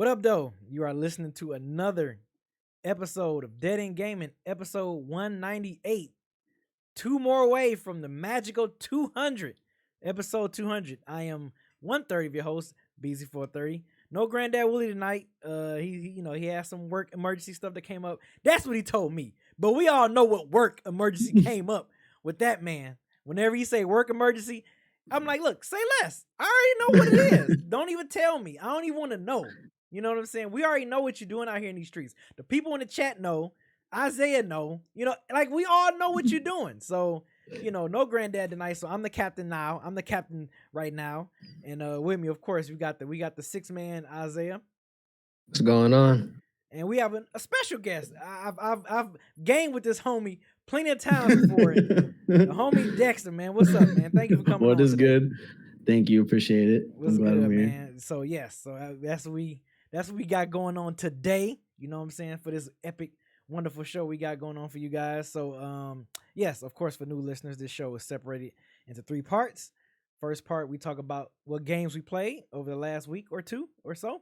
up, though? You are listening to another episode of Dead End Gaming, episode 198. Two more away from the magical 200, episode 200. I am 130 of your host, BZ430. No Granddad Willie tonight. He has some work emergency stuff that came up. That's what he told me. But we all know what work emergency came up with that man. Whenever you say work emergency, I'm like, look, say less. I already know what it is. Don't even tell me. I don't even want to know. You know what I'm saying? We already know what you're doing out here in these streets. The people in the chat know. Isaiah know. Like we all know what you're doing. So, no Granddad tonight. So I'm the captain now. I'm the captain right now. And with me, of course, we got the 6-man Isaiah. What's going on? And we have a special guest. I've gamed with this homie plenty of times before. The homie Dexter, man. What's up, man? Thank you for coming on. What is today. good? Thank you. Appreciate it. What's good, man? So yes, that's what we got going on today. You know what I'm saying? For this epic, wonderful show we got going on for you guys. So yes, of course, for new listeners, this show is separated into 3 parts. First part, we talk about what games we played over the last week or two or so.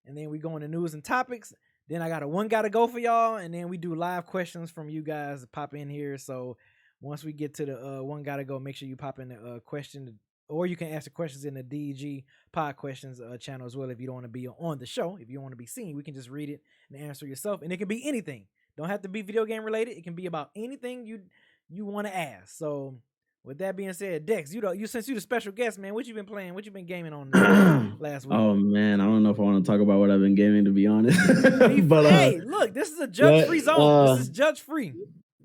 And then we go into news and topics. Then I got a one gotta go for y'all. And then we do live questions from you guys to pop in here. So once we get to the one gotta go, make sure you pop in the question, or you can ask the questions in the DEG pod questions channel as well. If you don't want to be on the show, if you want to be seen, we can just read it and answer yourself. And it can be anything. Don't have to be video game related. It can be about anything you want to ask. So with that being said, Dex, since you the special guest, man, what you been playing? What you been gaming on last week? Oh man, I don't know if I want to talk about what I've been gaming, to be honest. But hey, look, this is a judge-free zone. This is judge-free.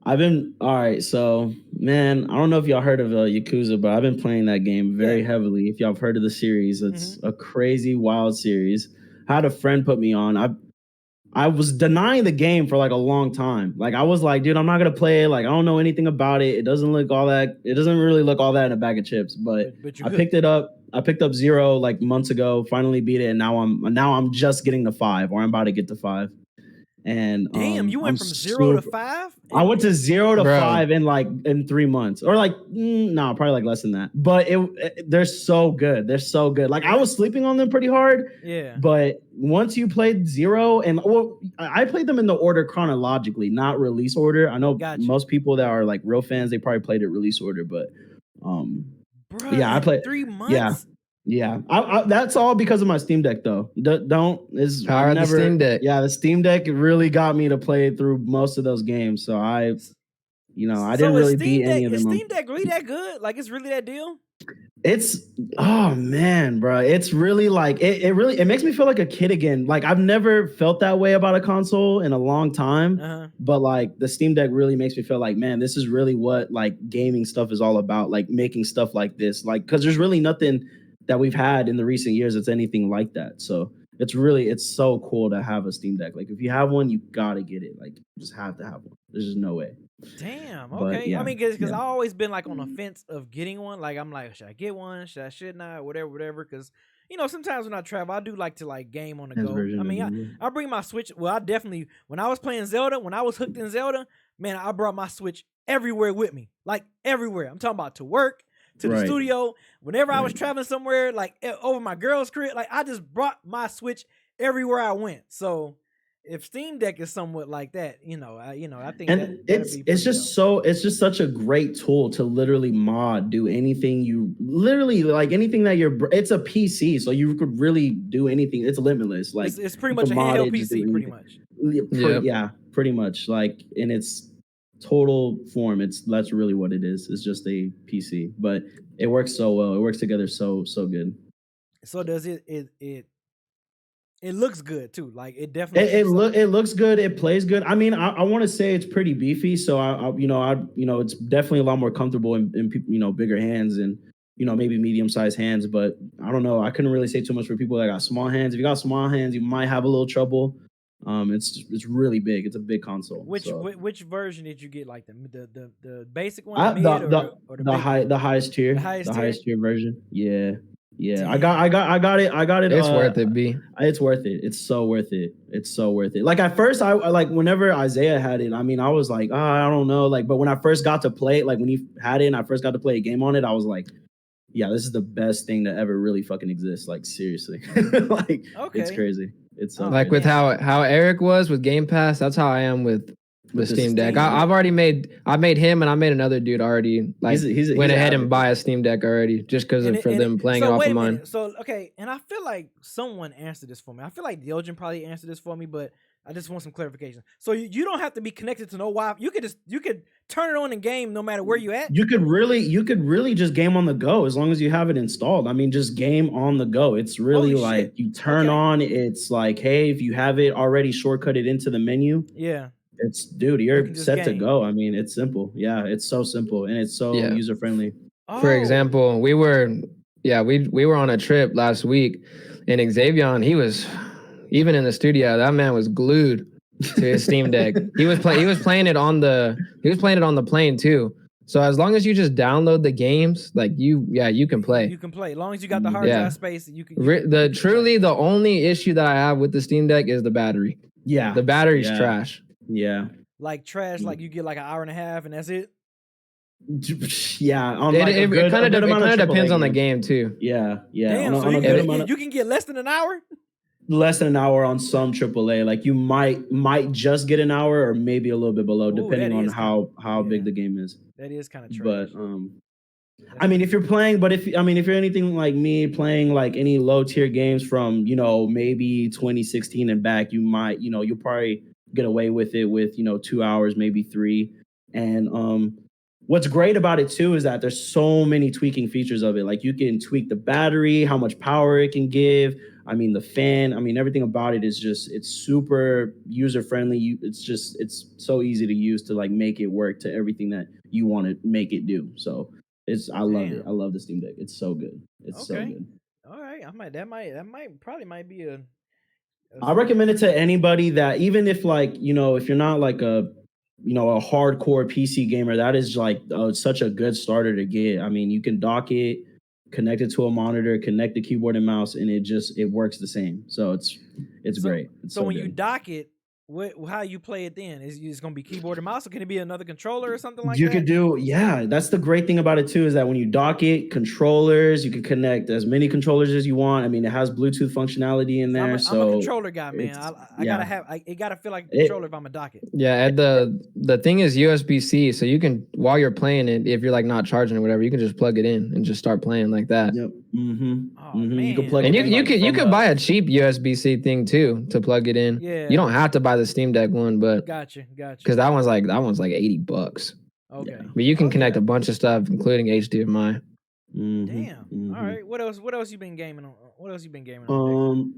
All right. So, man, I don't know if y'all heard of Yakuza, but I've been playing that game very heavily. If y'all have heard of the series, it's a crazy, wild series. I had a friend put me on. I was denying the game for like a long time. Like I was like, dude, I'm not gonna play it. Like I don't know anything about it. It doesn't really look all that in a bag of chips. But I picked it up. I picked up 0 like months ago. Finally beat it, and now I'm just getting to 5, or I'm about to get to 5. And damn, you went from 0 to 5? I went to 0 to 5 in 3 months, or like no, probably like less than that. But they're so good. They're so good. Like I was sleeping on them pretty hard. Yeah. But once you played 0, and I played them in the order chronologically, not release order. I know most people that are like real fans, they probably played it release order, but I played 3 months. Yeah, that's all because of my Steam Deck, though. The Steam Deck. Yeah, the Steam Deck really got me to play through most of those games. So I didn't really beat any of them. Is Steam Deck really that good? Like, it's really that deal? Oh man, bro, it's really like it makes me feel like a kid again. Like I've never felt that way about a console in a long time. But like the Steam Deck really makes me feel like, man, this is really what like gaming stuff is all about. Like making stuff like this, like because there's really nothing that we've had in the recent years that's anything like that. So it's so cool to have a Steam Deck. Like if you have one, you gotta get it. Like you just have to have one. There's just no way. Damn. Okay. But, yeah, I mean, because I've always been like on the fence of getting one. Like I'm like, should I get one? Should not? Whatever. Because sometimes when I travel, I do like to like game on the go. I mean, I bring my Switch. Well, I definitely, when I was playing Zelda, when I was hooked in Zelda, man, I brought my Switch everywhere with me. Like everywhere. I'm talking about to work, to the studio. Whenever I was traveling somewhere, like over my girl's crib, like I just brought my Switch everywhere I went. So if Steam Deck is somewhat like that, I think it's just such a great tool to literally do anything anything that it's a PC, so you could really do anything. It's limitless. Like it's pretty much a handheld PC, pretty much. Yeah, pretty much. Like in its total form, that's really what it is. It's just a PC, but it works so well. It works together so good. So does it looks good too. Like it definitely. It looks good. It plays good. I mean, I want to say it's pretty beefy. So it's definitely a lot more comfortable in bigger hands and maybe medium sized hands. But I don't know. I couldn't really say too much for people that got small hands. If you got small hands, you might have a little trouble. It's really big. It's a big console. Which version did you get? Like the basic one, the highest tier, the highest tier version. Yeah. Damn. I got it. It's worth it, B. It's worth it. It's so worth it. Like at first, I like whenever Isaiah had it. I mean, I was like, I don't know. Like, but when I first got to play it, like when he had it, and I first got to play a game on it, I was like, yeah, this is the best thing that ever really fucking exists. Like seriously, like it's crazy. It's like with how Eric was with Game Pass. That's how I am with the Steam Deck. I've already made him and I made another dude already. Like went ahead and buy a Steam Deck already just because for them playing off of mine. So okay, and I feel like someone answered this for me. I feel like Diogene probably answered this for me, but I just want some clarification. So you don't have to be connected to no Wi-Fi. You could turn it on and game no matter where you at. You could really just game on the go as long as you have it installed. I mean, just game on the go. It's really like you turn on. It's like, hey, if you have it already shortcutted into the menu. Yeah. It's dude, you're set to go. I mean, it's simple. Yeah, it's so simple and it's so user friendly. For example, we were on a trip last week, and Xavion, he was even in the studio. That man was glued to his Steam Deck. He was playing it on the plane too. So as long as you just download the games, like you can play. You can play as long as you got the hard drive space. You can. The only issue that I have with the Steam Deck is the battery. Yeah, the battery's trash. Yeah. Like trash, like you get like an hour and a half and that's it? Yeah. It kind of depends on the game too. Yeah. Damn, so you can get less than an hour? Less than an hour on some AAA. Like you might just get an hour or maybe a little bit below, depending on how big the game is. That is kind of trash. But I mean, if you're anything like me, playing like any low tier games from, maybe 2016 and back, you might, you'll probably get away with it with 2 hours, maybe 3. And what's great about it too is that there's so many tweaking features of it. Like you can tweak the battery, how much power it can give. I mean, the fan, everything about it is it's super user friendly. It's so easy to use to like make it work to everything that you want to make it do. So I love it. I love the Steam Deck. It's so good. It's so good. All right. That might be a I recommend it to anybody that, even if like, if you're not like a hardcore PC gamer, that is like such a good starter to get. I mean, you can dock it, connect it to a monitor, connect the keyboard and mouse, and it works the same. So it's great. It's so when you dock it, how you play it then? Is it going to be keyboard and mouse, or can it be another controller or something like that? You could do, that's the great thing about it too, is that when you dock it, controllers, you can connect as many controllers as you want. I mean, it has Bluetooth functionality in there. I'm a controller guy, man. I gotta have it. Gotta feel like a controller if I'm a dock it. Yeah, and the thing is USB-C, so you can, while you're playing it, if you're like not charging or whatever, you can just plug it in and just start playing like that. Yep. Man. You can plug and you could buy a cheap USB-C thing too to plug it in. Yeah. You don't have to buy the Steam Deck one, but gotcha. Because that one's like $80. Okay. But you can connect a bunch of stuff, including HDMI. Damn. All right. What else you been gaming on?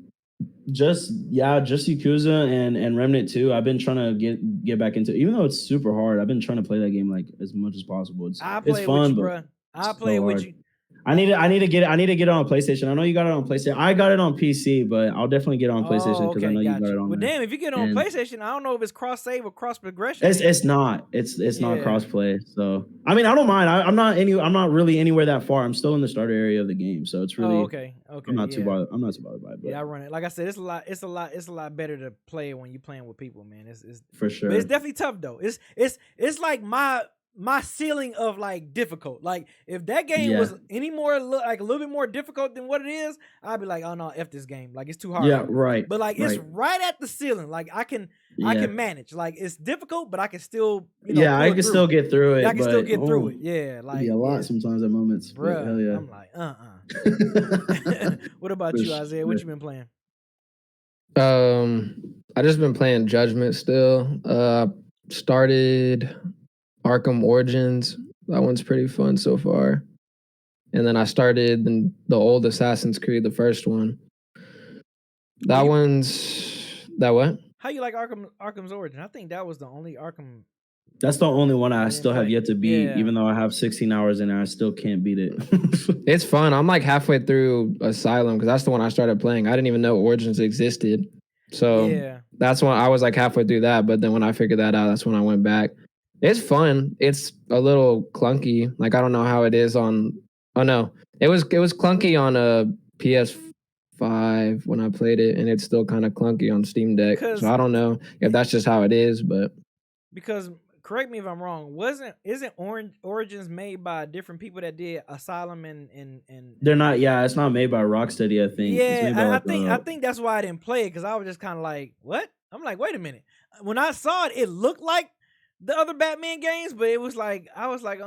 Just Yakuza and Remnant 2. I've been trying to get back into it. Even though it's super hard, I've been trying to play that game like as much as possible. It's fun, but I'll play it with you. I need to get it on PlayStation. I know you got it on PlayStation. I got it on PC, but I'll definitely get it on PlayStation because I know you got it on. Well, damn, if you get it on PlayStation, I don't know if it's cross save or cross progression. It's not. It's not cross play. So I mean, I don't mind. I'm not really anywhere that far. I'm still in the starter area of the game, so it's really okay. I'm not too bothered. I'm not too bothered by it. But. Yeah, I run it. Like I said, it's a lot better to play when you're playing with people, man. It's for sure. But it's definitely tough though. It's like my ceiling of like difficult. Like if that game was any more like a little bit more difficult than what it is, I'd be like, oh no, F this game. Like it's too hard. Yeah, right. But like it's right at the ceiling. Like I can manage. Like it's difficult, but I can still I can still get through it. I can still get through it. Yeah, like a lot sometimes at moments. Bruh, hell yeah. I'm like, What about you, Isaiah? What you been playing? I just been playing Judgment still. Started Arkham Origins. That one's pretty fun so far. And then I started the old Assassin's Creed, the first one. That what? How you like Arkham's Origin? I think that was the only Arkham. That's the only one I still have yet to beat, even though I have 16 hours in there. I still can't beat it. It's fun. I'm like halfway through Asylum because that's the one I started playing. I didn't even know Origins existed. So that's when I was like halfway through that. But then when I figured that out, that's when I went back. It's fun. It's a little clunky. Like I don't know how it is on. Oh no, it was clunky on a PS5 when I played it, and it's still kind of clunky on Steam Deck. So I don't know if that's just how it is, but because correct me if I'm wrong. Isn't Origins made by different people that did Asylum and They're not. Yeah, it's not made by Rocksteady. I think it's made by I think that's why I didn't play it, because I was just kind of like, what? I'm like, wait a minute. When I saw it, it looked like the other Batman games, but it was like, I was like,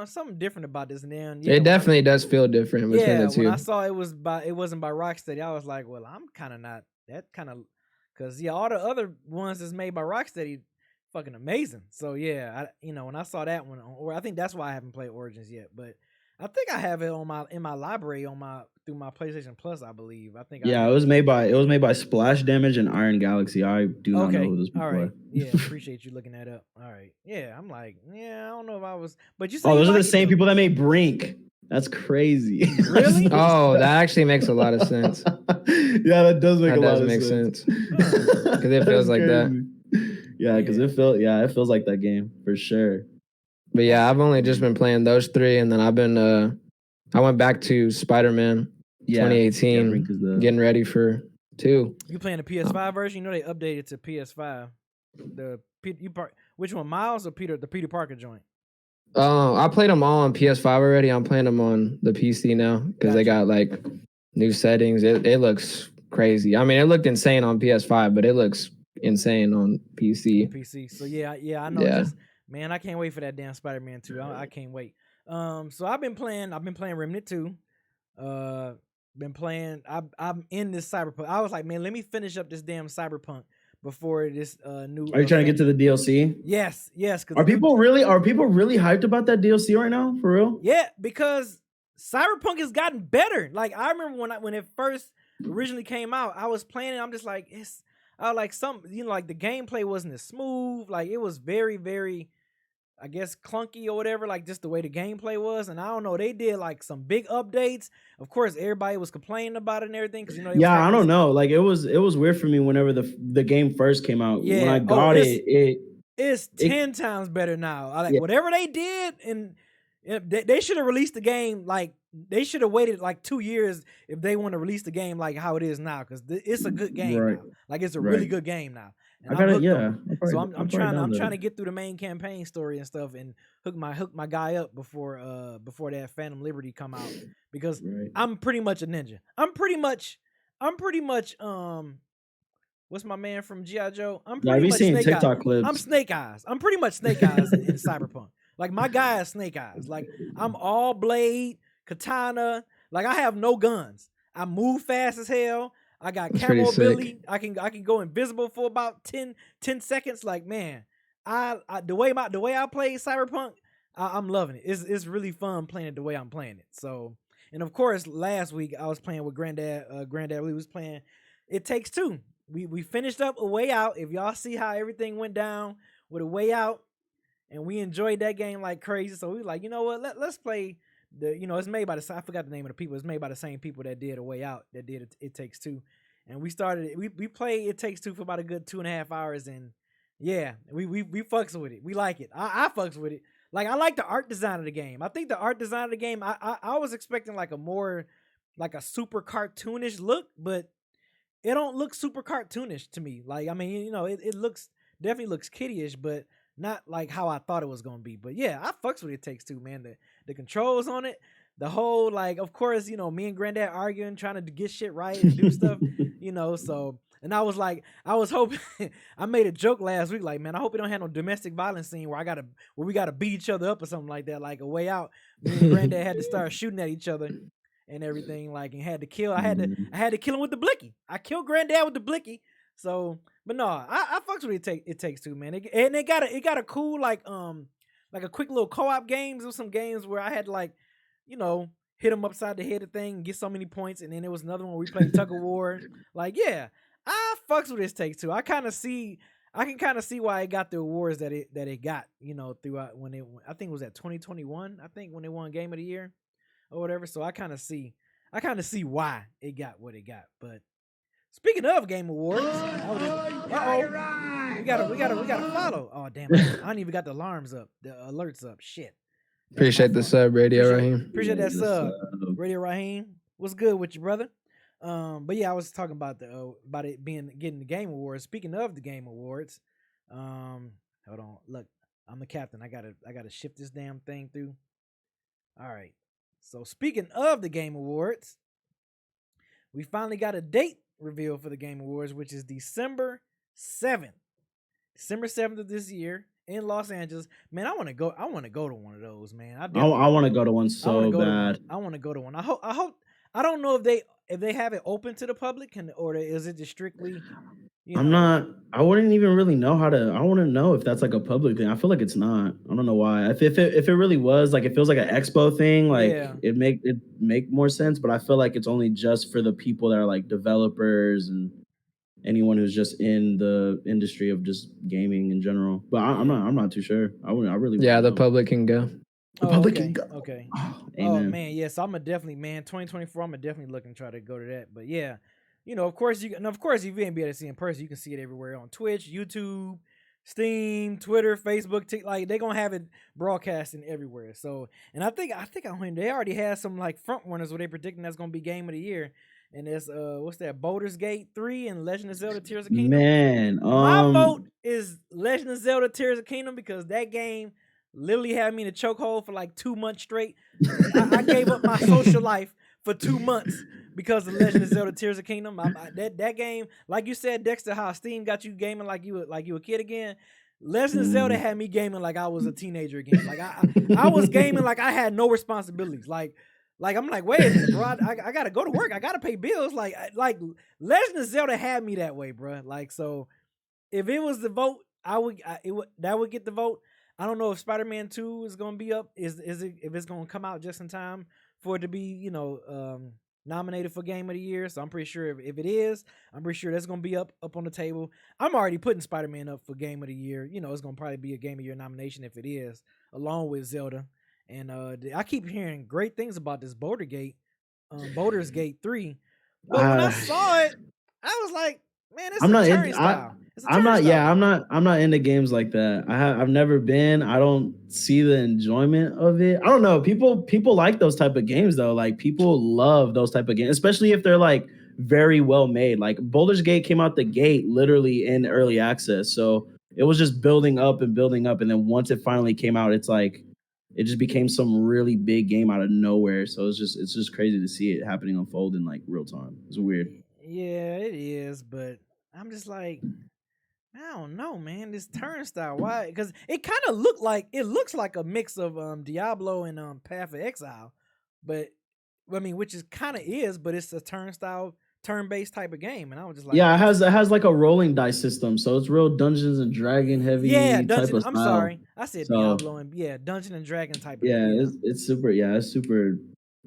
something different about this. And then it definitely does feel different between the two. When I saw it wasn't by Rocksteady, I was like, well, I'm kind of not that kind of, because all the other ones that's made by Rocksteady, fucking amazing. So yeah, when I saw that one, or I think that's why I haven't played Origins yet, but I think I have it in my library through my PlayStation Plus, I believe. I think. Yeah, it was made by Splash Damage and Iron Galaxy. I do not know who those people are. All right. are. Yeah, appreciate you looking that up. All right. Yeah, I'm like, I don't know if I was, but you said those are the same people that made Brink. That's crazy. Really? Oh, that actually makes a lot of sense. Yeah, that does make a lot of sense. Because it feels like that. Yeah, because it feels like that game for sure. But yeah, I've only just been playing those three, and then I've been I went back to Spider-Man 2018, getting ready for 2. You playing the PS5 version? You know they updated to PS5. Which one, Miles or Peter? The Peter Parker joint. I played them all on PS5 already. I'm playing them on the PC now because they got like new settings. It looks crazy. I mean, it looked insane on PS5, but it looks insane on PC. So yeah, I know. Yeah. Man, I can't wait for that damn Spider-Man 2. I can't wait. So I've been playing Remnant 2. Been playing. I'm in this Cyberpunk. I was like, man, let me finish up this damn Cyberpunk before this new. Are you trying to get to the DLC? Yes. Are people really hyped about that DLC right now? For real? Yeah, because Cyberpunk has gotten better. Like I remember when it first originally came out, I was playing it. I'm just like, like the gameplay wasn't as smooth. Like it was very, very, I guess, clunky or whatever, like just the way the gameplay was. And I don't know, they did like some big updates. Of course, everybody was complaining about it and everything because I don't know. Like it was weird for me whenever the game first came out. Yeah. When I got it's 10 times better now. Whatever they did, and they should have released the game like they should have waited like 2 years if they want to release the game like how it is now, because it's a good game now. Like it's a really good game now. And I'm trying to get through the main campaign story and stuff and hook my guy up before that Phantom Liberty come out, because I'm pretty much a ninja. I'm pretty much what's my man from G.I. Joe? I'm pretty much Snake Eyes. Clips. I'm Snake Eyes. I'm pretty much Snake Eyes in Cyberpunk. Like my guy is Snake Eyes. Like I'm all blade, katana. Like I have no guns. I move fast as hell. I got camo ability. I can go invisible for about 10 seconds. Like man, the way I play Cyberpunk, I'm loving it. It's really fun playing it the way I'm playing it. So, and of course, last week I was playing with Granddad. We was playing It Takes Two. We finished up A Way Out. If y'all see how everything went down with A Way Out, and we enjoyed that game like crazy. So we were like, you know what? Let's play it's made by I forgot the name of the people. It's made by the same people that did A Way Out, that did It Takes Two. And we played It Takes Two for about a good 2.5 hours, and yeah, we fucks with it. We like it. I fucks with it. Like I like the art design of the game. I think the art design of the game, I was expecting like a more like a super cartoonish look, but it don't look super cartoonish to me. Like I mean, it definitely looks kiddie-ish, but not like how I thought it was gonna be. But yeah, I fucks with It Takes Two, man. The controls on it, the whole like, of course, me and Granddad arguing, trying to get shit right and do stuff, So, and I was hoping. I made a joke last week, like, man, I hope we don't have no domestic violence scene where we gotta beat each other up or something like that, like A Way Out. Me and Granddad had to start shooting at each other and everything, like, and had to kill. I had to kill him with the blicky. I killed Granddad with the blicky. So, but no, I fucks with It Takes Two, man. It got a cool like a quick little co-op games. There was some games where I had to like, hit him upside the head of thing and get so many points, and then there was another one where we played tug of war. Like, yeah, I fucks with It Takes Two. I can kind of see why it got the awards that it got, throughout when I think it was at 2021. I think when they won Game of the Year or whatever. So I kind of see why it got what it got, but. Speaking of Game Awards, we gotta follow. Oh damn, I don't even got the alarms up, the alerts up. Shit. Appreciate the sub, Radio Raheem. Appreciate that sub, Radio Raheem. What's good with you, brother? But yeah, I was talking about about it getting the Game Awards. Speaking of the Game Awards, hold on, look, I'm the captain. I gotta shift this damn thing through. All right. So speaking of the Game Awards, we finally got a date reveal for the Game Awards, which is December 7th. December 7th of this year in Los Angeles. Man, I want to go to one of those, man. I want to go to one so bad. I want to go to one. I hope I don't know if they have it open to the public or is it just strictly I wouldn't even really know I want to know if that's like a public thing. I feel like it's not. I don't know why. If it really was, like, it feels like an expo thing, like it make more sense, but I feel like it's only just for the people that are like developers and anyone who's just in the industry of just gaming in general. But I'm not too sure. I really the public can go. The public can go. Okay. Oh man, yes, I'm definitely, man, 2024, I'm definitely looking to try to go to that. But yeah, of course if you ain't be able to see it in person, you can see it everywhere on Twitch, YouTube, Steam, Twitter, Facebook, TikTok. Like, they gonna have it broadcasting everywhere. So, and I think they already had some like front runners where they predicting that's gonna be game of the year. And there's what's that? Baldur's Gate 3 and Legend of Zelda Tears of Kingdom. Man, my vote is Legend of Zelda Tears of Kingdom because that game literally had me in a chokehold for like 2 months straight. I gave up my social life for 2 months because of Legend of Zelda Tears of Kingdom. That game, like you said, Dexter, how Steam got you gaming like you a kid again. Legend of Zelda had me gaming like I was a teenager again. Like I was gaming like I had no responsibilities. Like I'm like, wait a minute, bro. I gotta go to work. I gotta pay bills. Like Legend of Zelda had me that way, bro. Like, so if it was the vote, that would get the vote. I don't know if Spider-Man 2 is gonna be up. Is it, if it's gonna come out just in time for it to be nominated for Game of the Year? So I'm pretty sure if it is, I'm pretty sure that's gonna be up on the table. I'm already putting Spider-Man up for Game of the Year. It's gonna probably be a Game of the Year nomination if it is, along with Zelda. And I keep hearing great things about this Baldur's Gate 3. But when I saw it, I was like, man, it's a turnstile. I'm not into games like that. I've never been. I don't see the enjoyment of it. I don't know. People like those type of games though. Like, people love those type of games, especially if they're like very well made. Like, Baldur's Gate came out the gate literally in early access, so it was just building up, and then once it finally came out, it's like it just became some really big game out of nowhere. So it's just crazy to see it happening, unfold in like real time. It's weird. Yeah, it is, but I'm just like, I don't know, man. This turnstile, why? Because it kind of looks like a mix of Diablo and Path of Exile, but I mean, which is kind of is, but it's a turnstile, turn-based type of game, and I was just like, yeah, it has like a rolling dice system, so it's real Dungeons and Dragon heavy. Yeah, type of I'm style. Sorry, I said Diablo and Dungeon and Dragon type of game. It's super.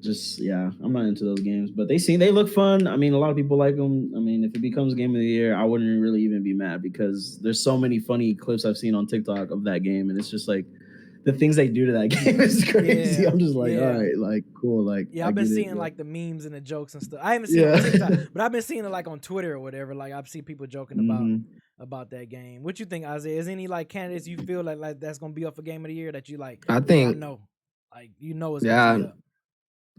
Just I'm not into those games, but they look fun. I mean, a lot of people like them. I mean, if it becomes Game of the Year, I wouldn't really even be mad because there's so many funny clips I've seen on TikTok of that game, and it's just like the things they do to that game is crazy. Yeah, I'm just like, all right, like, cool. Like, I've been seeing like the memes and the jokes and stuff. I haven't seen it on TikTok, but I've been seeing it like on Twitter or whatever. Like, I've seen people joking about that game. What you think, Isaiah? Is any like candidates you feel like that's gonna be up for Game of the Year that you like? I think it's gonna be up.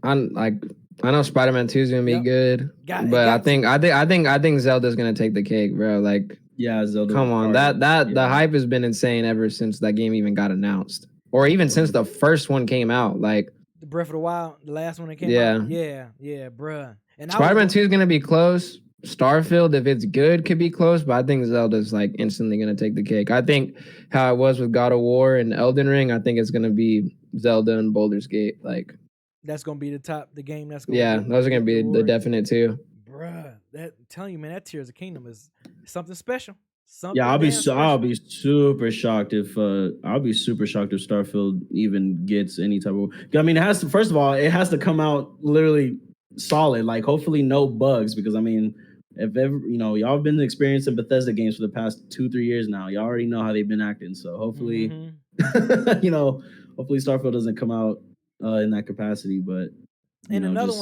I know Spider-Man 2 is gonna be good, but I think Zelda's gonna take the cake, bro. Like, Zelda. Come on, the hype has been insane ever since that game even got announced, or even since the first one came out. Like the Breath of the Wild, the last one that came out. Yeah, bruh. And Spider-Man 2 is gonna be close. Starfield, if it's good, could be close, but I think Zelda's like instantly gonna take the cake. I think how it was with God of War and Elden Ring, I think it's gonna be Zelda and Baldur's Gate. Like, that's gonna be the game that's gonna those are gonna be the definite two. Bruh, I'm telling you, man, that Tears of Kingdom is something special. I'll be super shocked if Starfield even gets any type of. I mean, it has to. First of all, it has to come out literally solid. Like, hopefully, no bugs, because I mean, if ever y'all have been experiencing Bethesda games for the past 2-3 years now, y'all already know how they've been acting. So hopefully, hopefully Starfield doesn't come out in that capacity, but another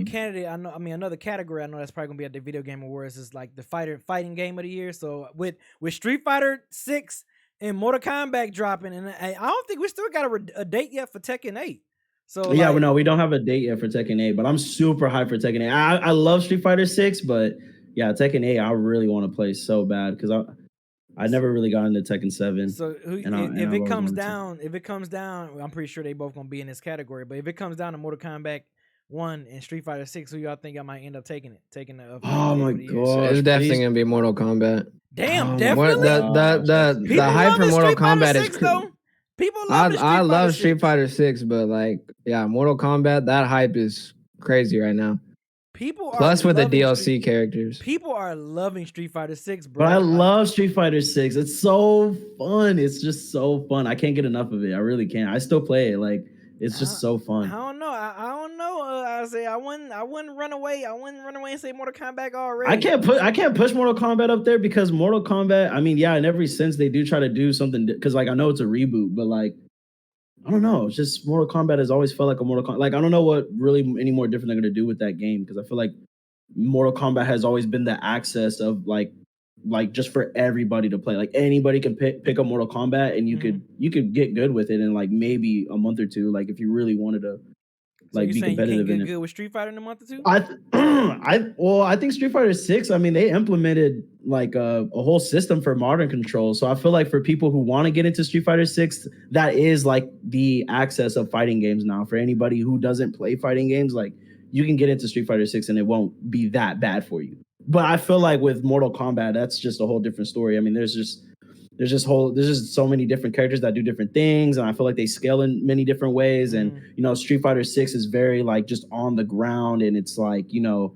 candidate another category I know that's probably gonna be at the Video Game Awards is like the fighting game of the year. So with Street Fighter 6 and Mortal Kombat dropping, and I don't think we still got a date yet for Tekken 8. So we don't have a date yet for Tekken 8, but I'm super hyped for Tekken 8. I love Street Fighter 6, but Tekken 8 I really want to play so bad because I never really got into Tekken 7. So if it comes down, I'm pretty sure they both gonna be in this category. But if it comes down to Mortal Kombat 1 and Street Fighter 6, who y'all think I might end up taking it? Oh my god, it's definitely gonna be Mortal Kombat. Damn, definitely. The hype for Mortal Kombat is though. People love I love Street Fighter 6, but like, yeah, Mortal Kombat, that hype is crazy right now. Plus with the DLC characters. People are loving Street Fighter 6, bro. But I love Street Fighter 6. It's so fun. It's just so fun. I can't get enough of it. I really can't. I still play it. Like, it's just so fun. I don't know. I don't know. I wouldn't run away. I wouldn't run away and say Mortal Kombat already. I can't push Mortal Kombat up there because Mortal Kombat, I mean, yeah, in every sense they do try to do something because like I know it's a reboot, but like I don't know. It's just Mortal Kombat has always felt like a Mortal Kombat. Like I don't know what really any more different they're gonna do with that game because I feel like Mortal Kombat has always been the access of like just for everybody to play. Like anybody can pick up Mortal Kombat and you could get good with it in like maybe a month or two. Like if you really wanted to like be competitive. You can't get good with Street Fighter in a month or two? I think Street Fighter 6, I mean, they implemented like a whole system for modern control. So I feel like for people who want to get into Street Fighter 6, that is like the access of fighting games now. For anybody who doesn't play fighting games, like you can get into Street Fighter 6 and it won't be that bad for you. But I feel like with Mortal Kombat, that's just a whole different story. I mean, there's just so many different characters that do different things, and I feel like they scale in many different ways. And you know, Street Fighter 6 is very like just on the ground, and it's like, you know,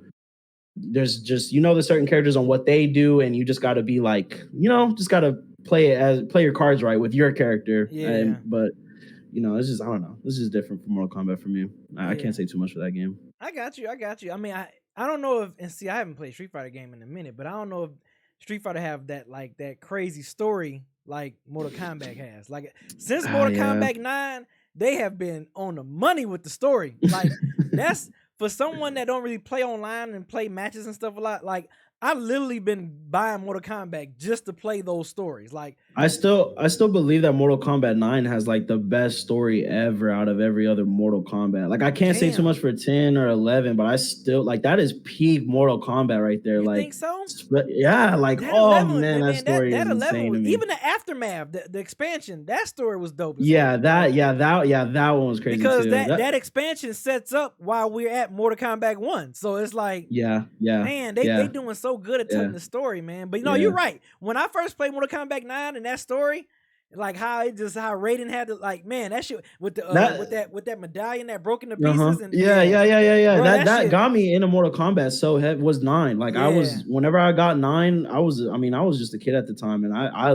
there's just, you know, there's certain characters on what they do, and you just got to be like, you know, just got to play your cards right with your character. Yeah. But you know, it's just, I don't know, this is different from Mortal Kombat for me. I can't say too much for that game. I got you. I mean, I don't know if, and see, I haven't played Street Fighter game in a minute, but I don't know if Street Fighter have that crazy story like Mortal Kombat has. Like since Mortal Kombat 9, they have been on the money with the story. Like that's for someone that don't really play online and play matches and stuff a lot. Like I've literally been buying Mortal Kombat just to play those stories. Like I still believe that Mortal Kombat 9 has like the best story ever out of every other Mortal Kombat. Like I can't say too much for 10 or 11, but I still like that is peak Mortal Kombat right there. You like think so? Yeah, like that 11, man, that story is insane to me. Even the Aftermath, the expansion, that story was dope. That one was crazy because too. that expansion sets up while we're at Mortal Kombat 1. So it's like man, they doing so good at telling the story, man. But you know, you're right. When I first played Mortal Kombat 9 and that story, like how Raiden had to, like, man, that shit with the with that medallion that broke into pieces. And Bro, that got me into Mortal Kombat. So it was 9. Like whenever I got 9, I was just a kid at the time, and I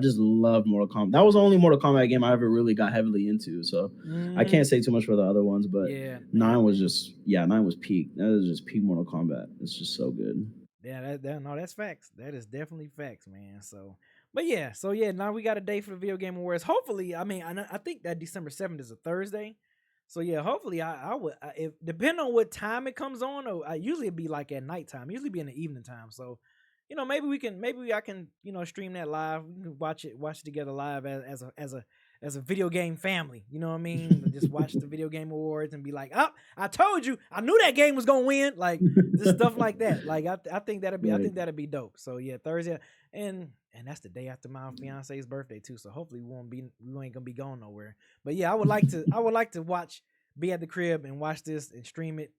just loved Mortal Kombat. That was the only Mortal Kombat game I ever really got heavily into. So I can't say too much for the other ones, but 9 was just 9 was peak. That was just peak Mortal Kombat. It's just so good. Yeah, that's facts. That is definitely facts, man. So. But now we got a day for the Video Game Awards. Hopefully, I mean, I think that December 7th is a Thursday. So yeah, hopefully I would, if depending on what time it comes on, or usually it'd be like at nighttime, usually be in the evening time. So, you know, maybe I can, you know, stream that live. We can watch it together live as a video game family. You know what I mean? Just watch the Video Game Awards and be like, oh, I told you, I knew that game was gonna win. Like just stuff like that. Like I think that'd be dope. So yeah, Thursday, and that's the day after my fiance's birthday too. So hopefully we ain't gonna be going nowhere. But yeah, I would like to be at the crib and watch this and stream it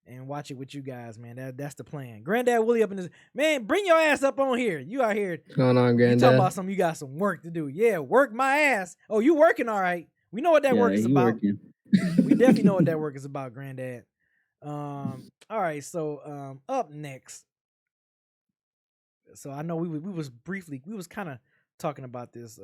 and watch it with you guys, man. That's the plan. Granddad Willie up in this, man, bring your ass up on here. You out here. What's going on, Granddad? You talking about something, you got some work to do. Yeah, work my ass. Oh, you working all right. We know what that work is about. We definitely know what that work is about, Granddad. All right, so up next. So I know we was kind of talking about this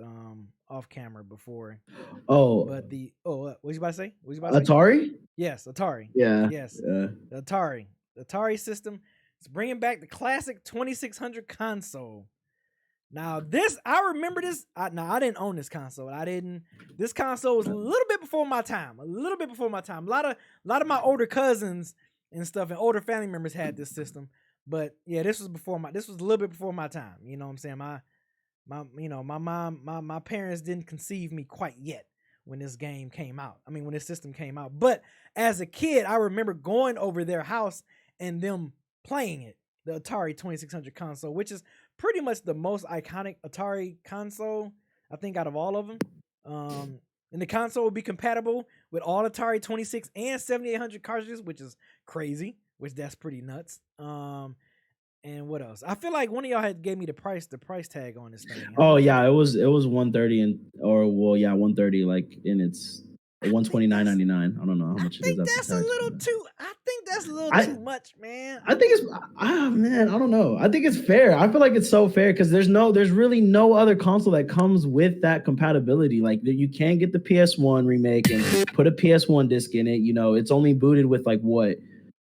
off camera before. But what was you about to say? Atari? Yes, Atari. Yeah. Yes. The Atari system is bringing back the classic 2600 console. Now I remember this. I didn't own this console. This console was a little bit before my time. A lot of my older cousins and stuff and older family members had this system. But yeah, this was a little bit before my time. You know what I'm saying? My parents didn't conceive me quite yet when this game came out. I mean, when this system came out. But as a kid, I remember going over their house and them playing it, the Atari 2600 console, which is pretty much the most iconic Atari console, I think, out of all of them. And the console will be compatible with all Atari 26 and 7800 cartridges, which is crazy, which that's pretty nuts. And what else? I feel like one of y'all had gave me the price tag on this thing. Oh yeah, it was 130 130 like in its 129.99. I don't know how much it is. I think that's a little too much, man. I think it's man, I don't know. I think it's fair. I feel like it's so fair because there's really no other console that comes with that compatibility. Like you can get the PS1 remake and put a PS1 disc in it. You know, it's only booted with like what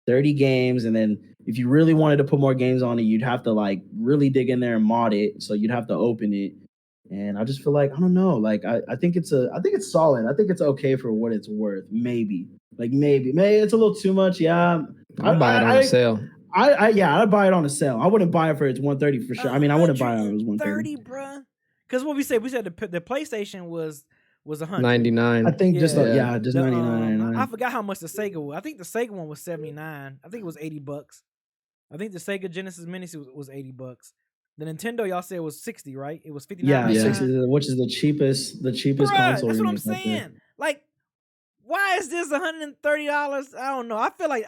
30 games, and then if you really wanted to put more games on it, you'd have to like really dig in there and mod it. So you'd have to open it. And I just feel like I don't know. Like I think it's solid. I think it's okay for what it's worth. Maybe it's a little too much. Yeah, I'd buy it on a sale. I'd buy it on a sale. I wouldn't buy it for its 130 for sure. I mean, I wouldn't buy it on its 130, bruh. Because what we said the PlayStation was 100. 99. I think just 99. I forgot how much the Sega was. I think the Sega one was 79. I think it was $80. I think the Sega Genesis Mini was $80. The Nintendo, y'all said, was 60, right? It was 59. Yeah, 60, which is the cheapest console. That's what I'm saying. Like, why is this $130? I don't know. I feel like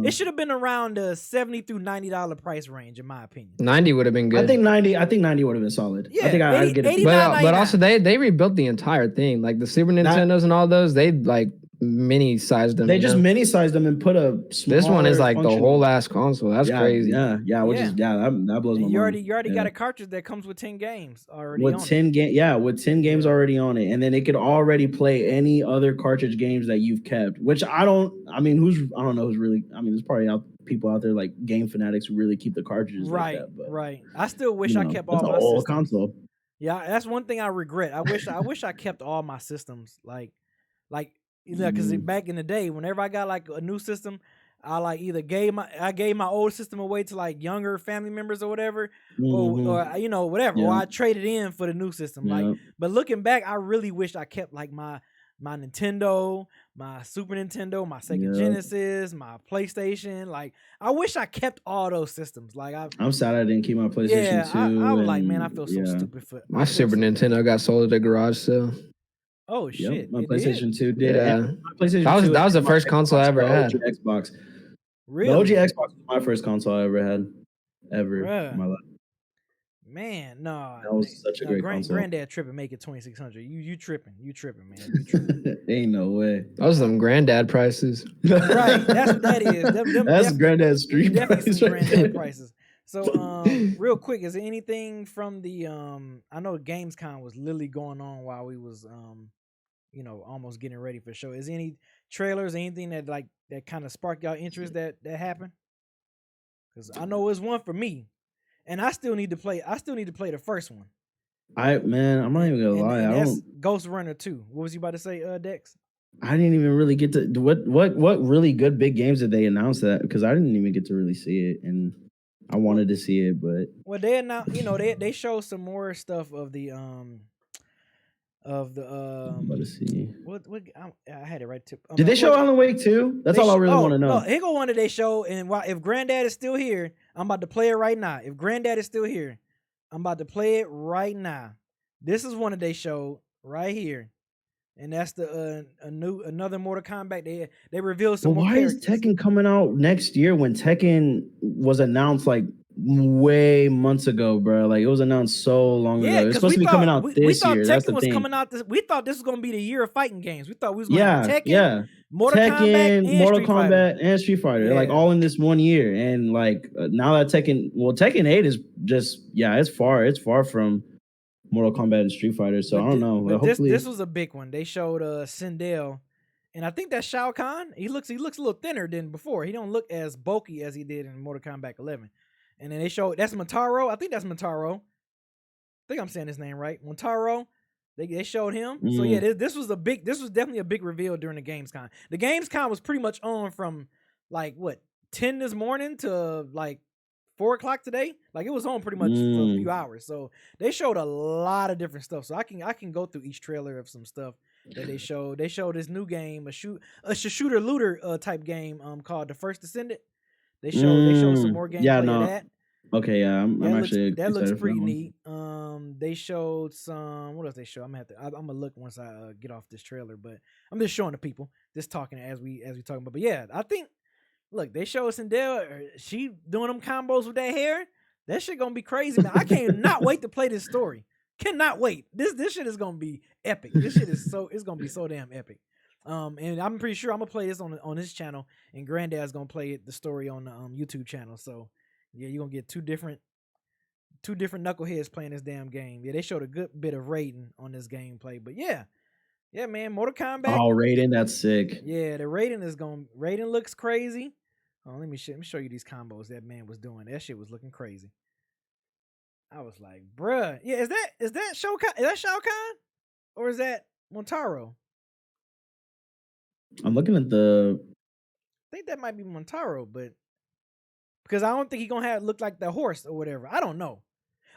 it should have been around the $70 through $90 price range, in my opinion. 90 would have been good. I think 90 would have been solid. Yeah, I think I'd get it. But also they rebuilt the entire thing. Like the Super Nintendos and all those, they like mini sized them. They just mini sized them and put a this one is like the whole ass console. That's crazy. That blows my mind. You already got a cartridge that comes with 10 games already. With 10 games already on it, and then it could already play any other cartridge games that you've kept. Which I don't know who's really. I mean, there's probably people out there like game fanatics who really keep the cartridges right, like that. But, right. I still wish I kept all my old systems. console. Yeah, that's one thing I regret. I wish I kept all my systems like. You know, because back in the day, whenever I got like a new system, I like either gave my old system away to like younger family members or whatever, or you know whatever, or I traded in for the new system. Like, but looking back, I really wish I kept like my Nintendo, my Super Nintendo, my Sega Genesis, my PlayStation. Like, I wish I kept all those systems. Like, I'm sad I didn't keep my PlayStation 2. I was like, man, I feel so stupid for my Super Nintendo got sold at the garage sale. Oh shit! My PlayStation 2 did. Yeah, PlayStation that was the first console I ever had. Xbox. Really? The OG Xbox was my first console I ever had, in my life. Man, no, that was such a great console. Granddad tripping, make it 2600. You tripping, man. You tripping. Ain't no way. Those are them granddad prices. Right, that's what that is. That's granddad street prices. Granddad prices. So, real quick, is there anything from the I know Gamescom was literally going on while we was almost getting ready for the show. Is there any trailers, anything that kind of sparked y'all interest that happened? Because I know it's one for me, and I still need to play the first one. I'm not even gonna lie. That's Ghost Runner 2. What was you about to say, Dex? I didn't even really get to what really good big games did they announce that? Because I didn't even get to really see it, and I wanted to see it, but they announced, they showed some more stuff of the I'm about to see. What I had it right to. Did they show Alan Wake 2? That's all I really want to know. No, here go one that they show, and if Granddad is still here, I'm about to play it right now. If Granddad is still here, I'm about to play it right now. This is one that they showed right here. And that's another Mortal Kombat. They revealed some more characters. Why is Tekken coming out next year when Tekken was announced like way months ago, bro? Like it was announced so long ago. It's supposed to be coming out this year. We thought Tekken was coming out we thought this was gonna be the year of fighting games. We thought we was gonna have Tekken, Mortal Kombat, and Street Fighter, like all in this one year. And like now that Tekken 8 is just it's far from Mortal Kombat and Street Fighter, so I don't know. But hopefully this was a big one. They showed Sindel, and I think that's Shao Kahn. He looks a little thinner than before. He don't look as bulky as he did in Mortal Kombat 11. And then they showed that's Motaro. I think that's Motaro. I think I'm saying his name right. Motaro. They showed him. So yeah, this was definitely a big reveal during the Gamescom. The Gamescom was pretty much on from like 10 this morning to like 4 o'clock today. Like it was on pretty much for a few hours. So they showed a lot of different stuff. So I can go through each trailer of some stuff that they showed. They showed this new game, a shooter looter type game called The First Descendant. They showed some more gameplay of that. Okay, yeah, I'm actually that looks excited for pretty that one. neat. They showed some. What else they show? I'm gonna look once I get off this trailer, but I'm just showing the people, just talking as we talking about. But yeah, I think look, they showed Sindel. She doing them combos with that hair. That shit gonna be crazy, man. I cannot wait to play this story. Cannot wait. This shit is gonna be epic. This shit is it's gonna be so damn epic. And I'm pretty sure I'm gonna play this on his channel, and Granddad's gonna play the story on the YouTube channel. So yeah, you're gonna get two different knuckleheads playing this damn game. Yeah, they showed a good bit of rating on this gameplay, but yeah, man, Mortal Kombat. Oh, Raiden, that's sick. Yeah, the rating looks crazy. Oh, let me show you these combos that man was doing. That shit was looking crazy. I was like, bruh. Yeah, is that Shao Kahn? Is that Shao Kahn? Or is that Montaro? I'm looking at the. I think that might be Montaro, but because I don't think he gonna look like the horse or whatever. I don't know.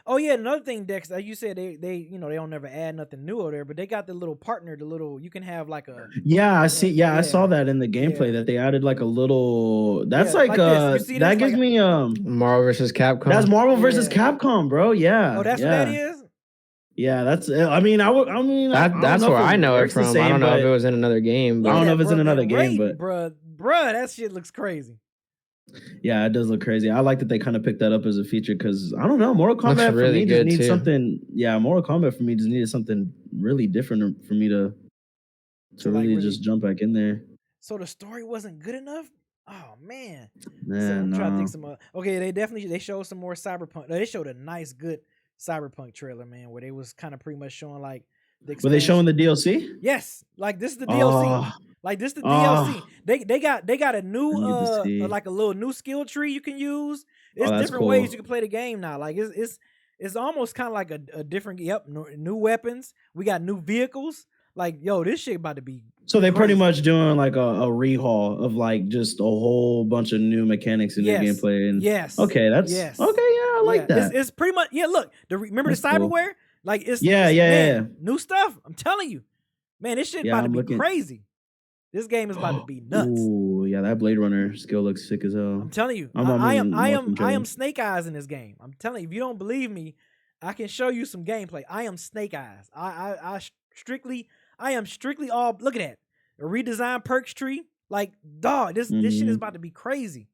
Oh yeah, another thing, Dex, like you said, they they don't never add nothing new over there, but they got the little partner, you can have like a. Yeah, I see. Yeah, I saw that in the gameplay that they added like a little. That's like this. You see that this? gives me Marvel versus Capcom. That's Marvel versus Capcom, bro. Yeah. Oh, that's what that is. Yeah, that's. I mean, that's where I know it from. I don't know if it was in another game. I don't know if it's in another game, but bruh, that shit looks crazy. Yeah, it does look crazy. I like that they kind of picked that up as a feature because I don't know, Mortal Kombat for me just needs something. Yeah, Mortal Kombat for me just needed something really different for me to really just jump back in there. So the story wasn't good enough. Oh man, so I'm trying to think some. Okay, they showed some more Cyberpunk. They showed a nice, good Cyberpunk trailer, man, where they was kind of pretty much showing like. Were they showing the DLC? Yes, like this is the DLC. Like this the DLC. They got a new like a little new skill tree you can use. It's different ways you can play the game now. Like it's almost kind of like a different new weapons. We got new vehicles. Like yo, this shit about to be. So they pretty much doing like a rehaul of like just a whole bunch of new mechanics in their gameplay. And okay, that's okay. Yeah, I like that. It's pretty much look. Remember the cyberware? Cool. Like it's new stuff. I'm telling you, man, this shit about to be crazy. This game is about to be nuts. Ooh, yeah, that Blade Runner skill looks sick as hell. I'm telling you, I am Snake Eyes in this game. I'm telling you, if you don't believe me, I can show you some gameplay. I am Snake Eyes. I am strictly all. Look at that, a redesigned perks tree. Like dog, this shit is about to be crazy.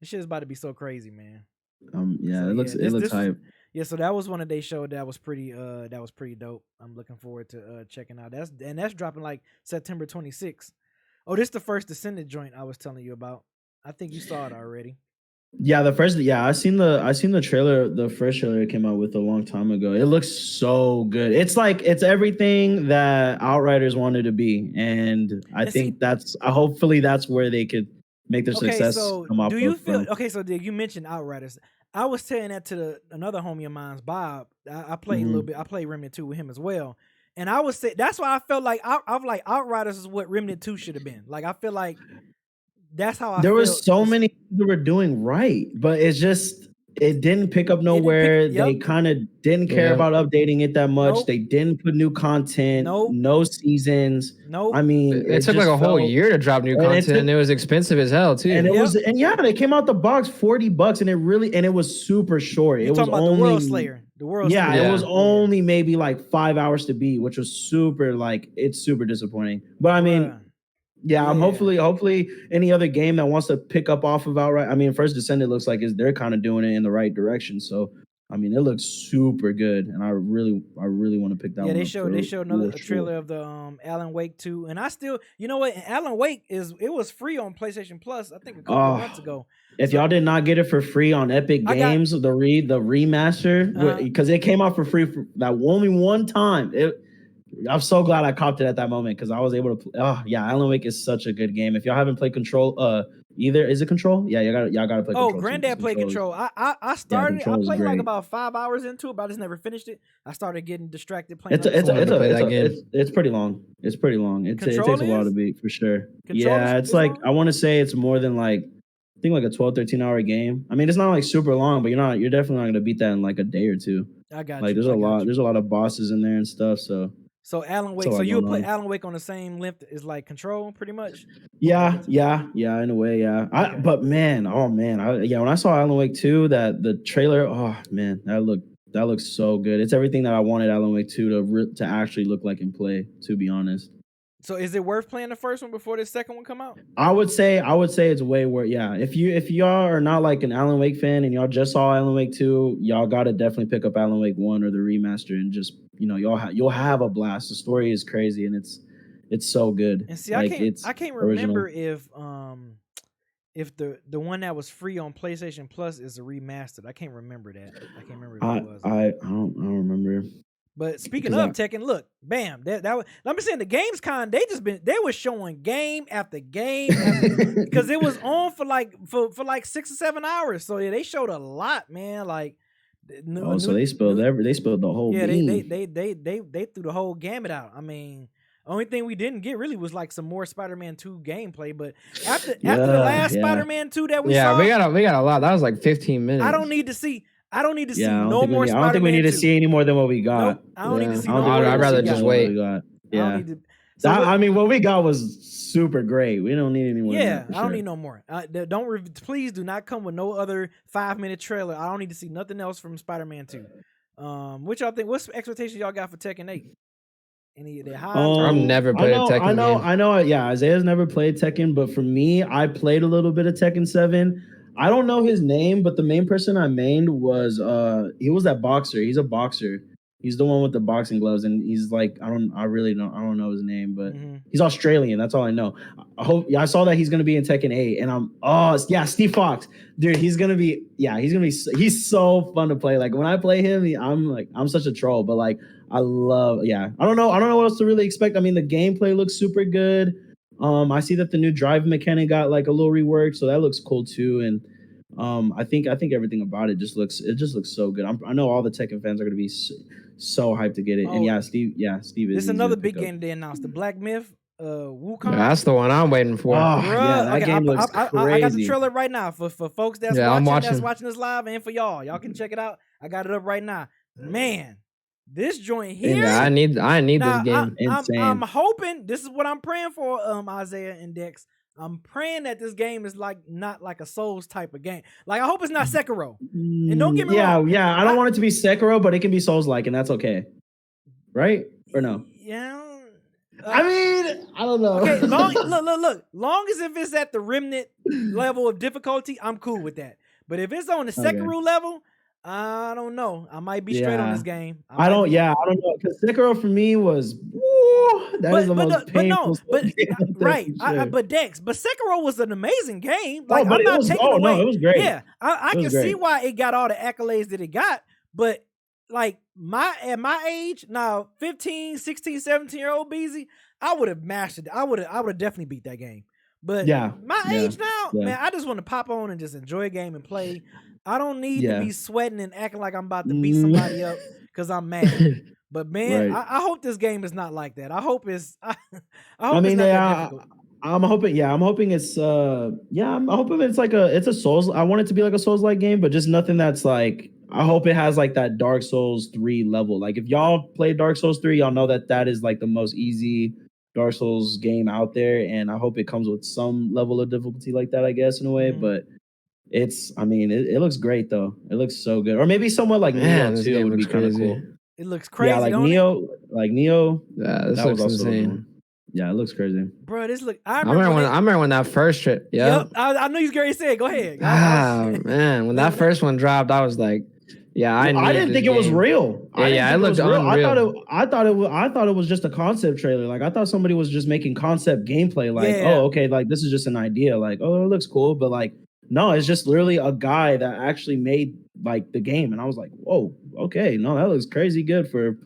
This shit is about to be so crazy, man. Yeah, it looks hype. Yeah, so that was one that they showed that was pretty dope. I'm looking forward to checking out. That's dropping like September 26th. Oh, this is the first Descendant joint I was telling you about. I think you saw it already. Yeah, I seen the trailer, the first trailer it came out with a long time ago. It looks so good. It's like it's everything that Outriders wanted to be. And I think hopefully that's where they could make their success come off. Do you feel so you mentioned Outriders. I was saying that to another homie of mine's, Bob. I played a little bit. I played Remnant 2 with him as well. And I was saying that's why I felt like I'm like Outriders is what Remnant 2 should have been. Like I feel like that's how there was so many things that were doing right, but it's just it didn't pick up nowhere. They kind of didn't care about updating it that much. They didn't put new content. No seasons. I mean, it took like a whole year to drop new content, and it was expensive as hell too. And it was, they came out the box $40, and it was super short. It was only the World Slayer. It was only maybe like 5 hours to beat, which was super it's super disappointing. But I mean. Yeah, I'm hopefully any other game that wants to pick up off of Outright. I mean, First Descendant looks like they're kind of doing it in the right direction. So, I mean, it looks super good, and I really want to pick that one. Yeah, they showed another trailer of the Alan Wake 2, and I still, you know what, Alan Wake it was free on PlayStation Plus. I think a couple of months ago. If y'all did not get it for free on Epic Games, the remaster, because it came out for free for that only one time. I'm so glad I copped it at that moment because I was able to. Alan Wake is such a good game. If y'all haven't played Control, either is it Control? Yeah, y'all gotta play. Control. Granddad played Control. I started. I played like about 5 hours into it, but I just never finished it. I started getting distracted playing. It's pretty long. It's pretty long. It takes a while to beat for sure. It's like long? I want to say it's more than like I think like a 12-13 hour game. I mean, it's not like super long, but you're definitely not gonna beat that in like a day or two. I got like there's a lot of bosses in there and stuff. So. So Alan Wake. So you would put Alan Wake on the same length as like Control, pretty much. Yeah. In a way, yeah. Okay. But man, when I saw Alan Wake 2, the trailer, oh man, that looks so good. It's everything that I wanted Alan Wake 2 to actually look like and play. To be honest. So is it worth playing the first one before the second one come out? I would say it's way worth. Yeah, if y'all are not like an Alan Wake fan and y'all just saw Alan Wake 2, y'all gotta definitely pick up Alan Wake 1 or the remaster and just you'll have a blast. The story is crazy and it's so good. And see, I can't remember if the one that was free on PlayStation Plus is a remastered. I can't remember that. I can't remember if it was. I don't remember. But speaking of Tekken, look, bam, that was, let me say, the Gamescom, they were showing game after game because it was on for like 6 or 7 hours. So yeah, they showed a lot, man. Like, so they spilled the whole. Yeah, they threw the whole gamut out. I mean, only thing we didn't get really was like some more Spider-Man 2 gameplay. But after the last Spider-Man 2 that we saw, we got a lot. That was like 15 minutes. I don't need to see no more Spider-Man 2. I don't think we need to see any more than what we got. Nope, I don't need to see no more. I'd rather just wait. Yeah. I mean, what we got was super great. We don't need any more. Yeah, I don't need no more. Please do not come with no other 5-minute trailer. I don't need to see nothing else from Spider-Man 2. What y'all think? What's expectations y'all got for Tekken 8? Any of the high? I've never played a Tekken game. I know. Yeah, Isaiah's never played Tekken, but for me, I played a little bit of Tekken 7. I don't know his name, but the main person I mained was he was that boxer. He's a boxer. He's the one with the boxing gloves, and he's like I don't know his name, but he's Australian. That's all I know. I saw that he's gonna be in Tekken 8, and Steve Fox, dude. He's so fun to play. Like when I play him, I'm such a troll, but like I don't know what else to really expect. I mean, the gameplay looks super good. I see that the new drive mechanic got like a little rework, so that looks cool too. And I think everything about it just looks so good. I know all the Tekken fans are gonna be so hyped to get it. And Steve is. This is another big game they announced, the Black Myth Wukong. Yeah, that's the one I'm waiting for. That game looks crazy. I got the trailer right now for folks that's watching this live, and for y'all. Y'all can check it out. I got it up right now. Man, this joint here. Yeah, I need this game. I'm hoping, this is what I'm praying for, Isaiah and Dex. I'm praying that this game is not like a Souls type of game. Like I hope it's not Sekiro. And don't get me wrong. Yeah, I don't want it to be Sekiro, but it can be Souls-like, and that's okay. Right? Or no? Yeah. I mean, I don't know. Okay, look. Long as if it's at the Remnant level of difficulty, I'm cool with that. But if it's on the Sekiro level, I don't know. I might be straight on this game. I don't know. Because Sekiro for me was is the most painful. But Dex, Sekiro was an amazing game. Like I'm not taking away. No, it was great. Yeah, I can see why it got all the accolades that it got. But like at my age now, 15, 16, 17-year-old Beezy, I would have mastered it. I would have definitely beat that game. But my age now, man, I just want to pop on and just enjoy a game and play. I don't need to be sweating and acting like I'm about to beat somebody up because I'm mad. But man, I hope this game is not like that. I hope it's. I'm hoping. Yeah, I'm hoping it's. I'm hoping it's it's a Souls. I want it to be like a Souls-like game, but just nothing that's like. I hope it has like that Dark Souls 3 level. Like if y'all play Dark Souls 3, y'all know that is like the most easy Dark Souls game out there, and I hope it comes with some level of difficulty like that. I guess in a way, but. It looks great though. It looks so good. Or maybe somewhat like Neo too would be kind of cool. It looks crazy. Yeah, like Neo. Yeah, this looks insane. Yeah, it looks crazy. Bro, this look. I remember when that first trip. Yep. I knew you was going to say it. Go ahead. Man, when that first one dropped, I was like, I didn't think it was real. It looked unreal. I thought it was just a concept trailer. Like I thought somebody was just making concept gameplay. Like, oh, okay, like this is just an idea. Like, oh, it looks cool, but like. No, it's just literally a guy that actually made like the game, and I was like, "Whoa, okay, no, that looks crazy good for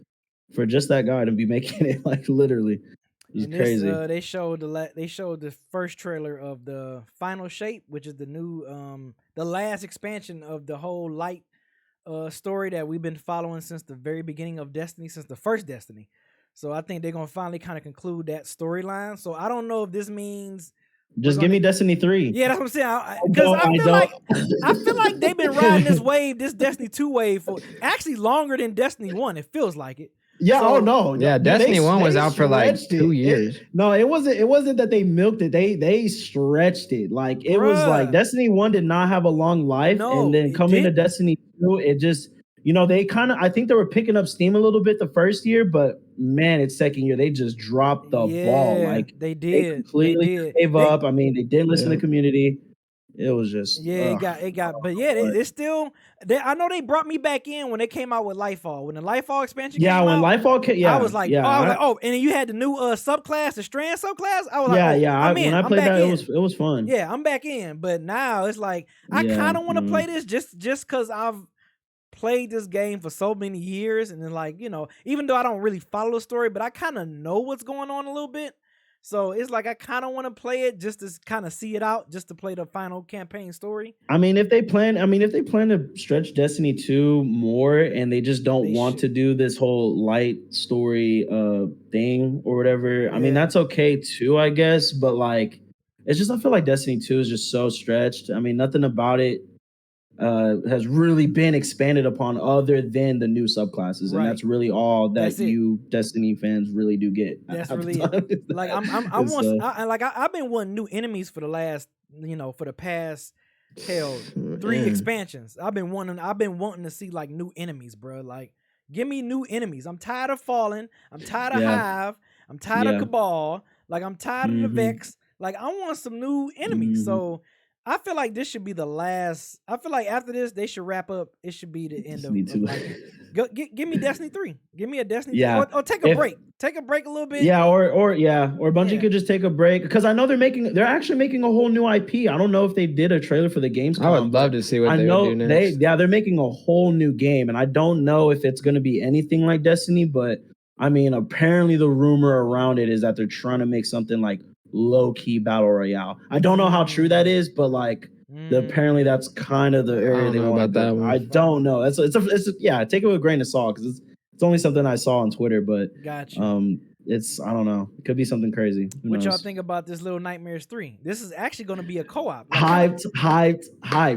just that guy to be making it like literally." He's crazy. They showed the first trailer of the Final Shape, which is the new the last expansion of the whole Light story that we've been following since the very beginning of Destiny, since the first Destiny. So I think they're gonna finally kind of conclude that storyline. So I don't know if this means. Just give me Destiny 3. Yeah, that's what I'm saying. Because I feel like they've been riding this Destiny 2 wave for actually longer than Destiny 1. It feels like it. Yeah. So, no. Yeah, Dude, Destiny 1 was out for like 2 years. No, it wasn't. It wasn't that they milked it. They stretched it. Like it was like Destiny 1 did not have a long life, and then coming to Destiny 2, it just they kind of. I think they were picking up steam a little bit the first year, but man, it's second year they just dropped the ball. Like they did. They completely gave up. I mean, they didn't listen to the community. It was just it got, but yeah, it's still. I know they brought me back in when they came out with Lightfall. When the Lightfall expansion came out, Lightfall came, I was like, and then you had the new subclass, the Strand subclass. I was like, I'm in. When I played that, it was fun. Yeah, I'm back in. But now it's like I kind of want to play this just because I've played this game for so many years, and then like even though I don't really follow the story, but I kind of know what's going on a little bit. So it's like I kind of want to play it just to kind of see it out, just to play the final campaign story. I mean, if they plan to stretch Destiny 2 more, and they just don't want to do this whole light story thing or whatever, I mean that's okay too, I guess. But like, it's just I feel like Destiny 2 is just so stretched. I mean, nothing about it has really been expanded upon other than the new subclasses, and that's really all that you Destiny fans really do get. That's really it. Like I've been wanting new enemies for the last for the past 3 expansions. I've been wanting to see like new enemies, bro. Like give me new enemies. I'm tired of Fallen. I'm tired of Hive. I'm tired of Cabal. Like I'm tired of the Vex. Like I want some new enemies. So I feel like this should be the last. I feel like after this, they should wrap up. It should be the end of like, give me Destiny 3. Give me a Destiny 3. Or take a break. Take a break a little bit. Yeah, or Bungie could just take a break, because I know they're actually making a whole new IP. I don't know if they did a trailer for the Gamescom. I would love to see what they would do next. They're making a whole new game, and I don't know if it's going to be anything like Destiny, but I mean, apparently the rumor around it is that they're trying to make something like low-key battle royale. I don't know how true that is, but like apparently that's kind of the area they want. That one. I don't know. It's take it with a grain of salt, because it's only something I saw on Twitter, but gotcha. It's I don't know. It could be something crazy. What y'all think about this Little Nightmares 3? This is actually going to be a co-op. Hyped.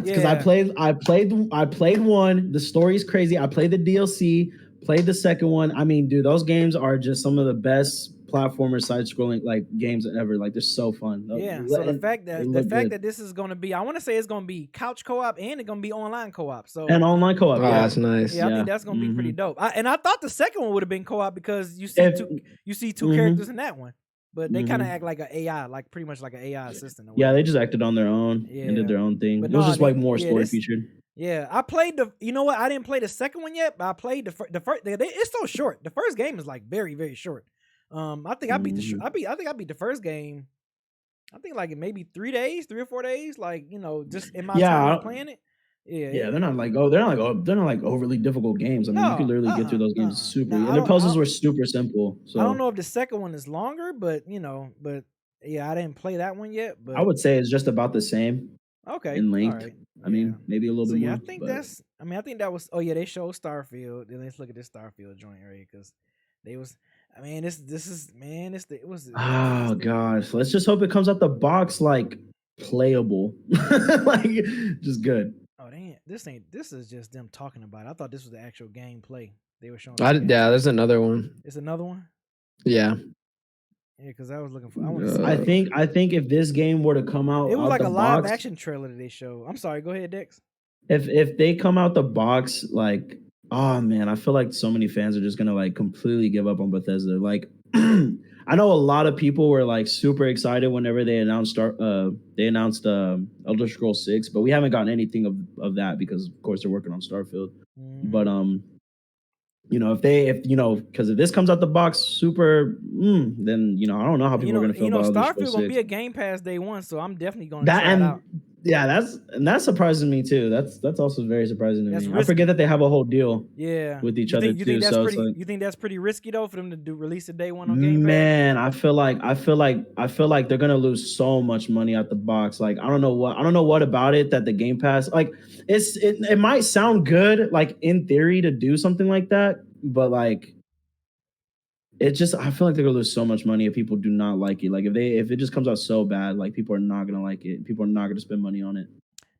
Because I played one. The story's crazy. I played the DLC. Played the second one. I mean, dude, those games are just some of the best platformer side-scrolling like games ever. Like they're so fun. Yeah. So the fact that this is going to be, I want to say it's going to be couch co-op and it's going to be online co-op. So online co-op. Oh, that's nice. Yeah, I think that's going to be pretty dope. I thought the second one would have been co-op, because you see two characters in that one, but they kind of act like an AI, like pretty much like an AI assistant. Yeah, they just acted on their own and did their own thing. But it was just like more story featured. Yeah, I played you know what? I didn't play the second one yet, but I played the first. It's so short. The first game is like very, very short. I think I beat the first game. I think like maybe 3 or 4 days. Like just in my time playing it. Yeah, they're not like overly difficult games. I mean, you can literally get through those games super. And their puzzles were super simple. So I don't know if the second one is longer, but I didn't play that one yet. But I would say it's just about the same. Okay. In length. Right. I mean, maybe a little bit more. I think I think that was. Oh yeah, they showed Starfield. Then let's look at this Starfield joint area, because they was. I mean, it was. Oh gosh, let's just hope it comes out the box like playable, like just good. Oh damn, this is just them talking about it. I thought this was the actual gameplay they were showing. There's another one. It's another one. Yeah. Yeah, because I was looking for. I think if this game were to come out, it was like a live action trailer that they showed. I'm sorry, go ahead, Dex. If they come out the box, like, oh man, I feel like so many fans are just gonna like completely give up on Bethesda. Like, I know a lot of people were like super excited whenever they announced Elder Scrolls 6, but we haven't gotten anything of that, because of course they're working on Starfield. But because if this comes out the box super, then I don't know how people are gonna feel about Starfield gonna be a Game Pass day one, so I'm definitely gonna try it out. Yeah, that surprises me too. That's also very surprising to me. Risky. I forget that they have a whole deal. With each other too. You think that's pretty risky though for them to release a day one on Game Pass? Man, I feel like they're gonna lose so much money at the box. Like I don't know what about it that the Game Pass, like it might sound good like in theory to do something like that, but like I feel like they're gonna lose so much money if people do not like it. Like if it just comes out so bad, like people are not gonna like it. People are not gonna spend money on it.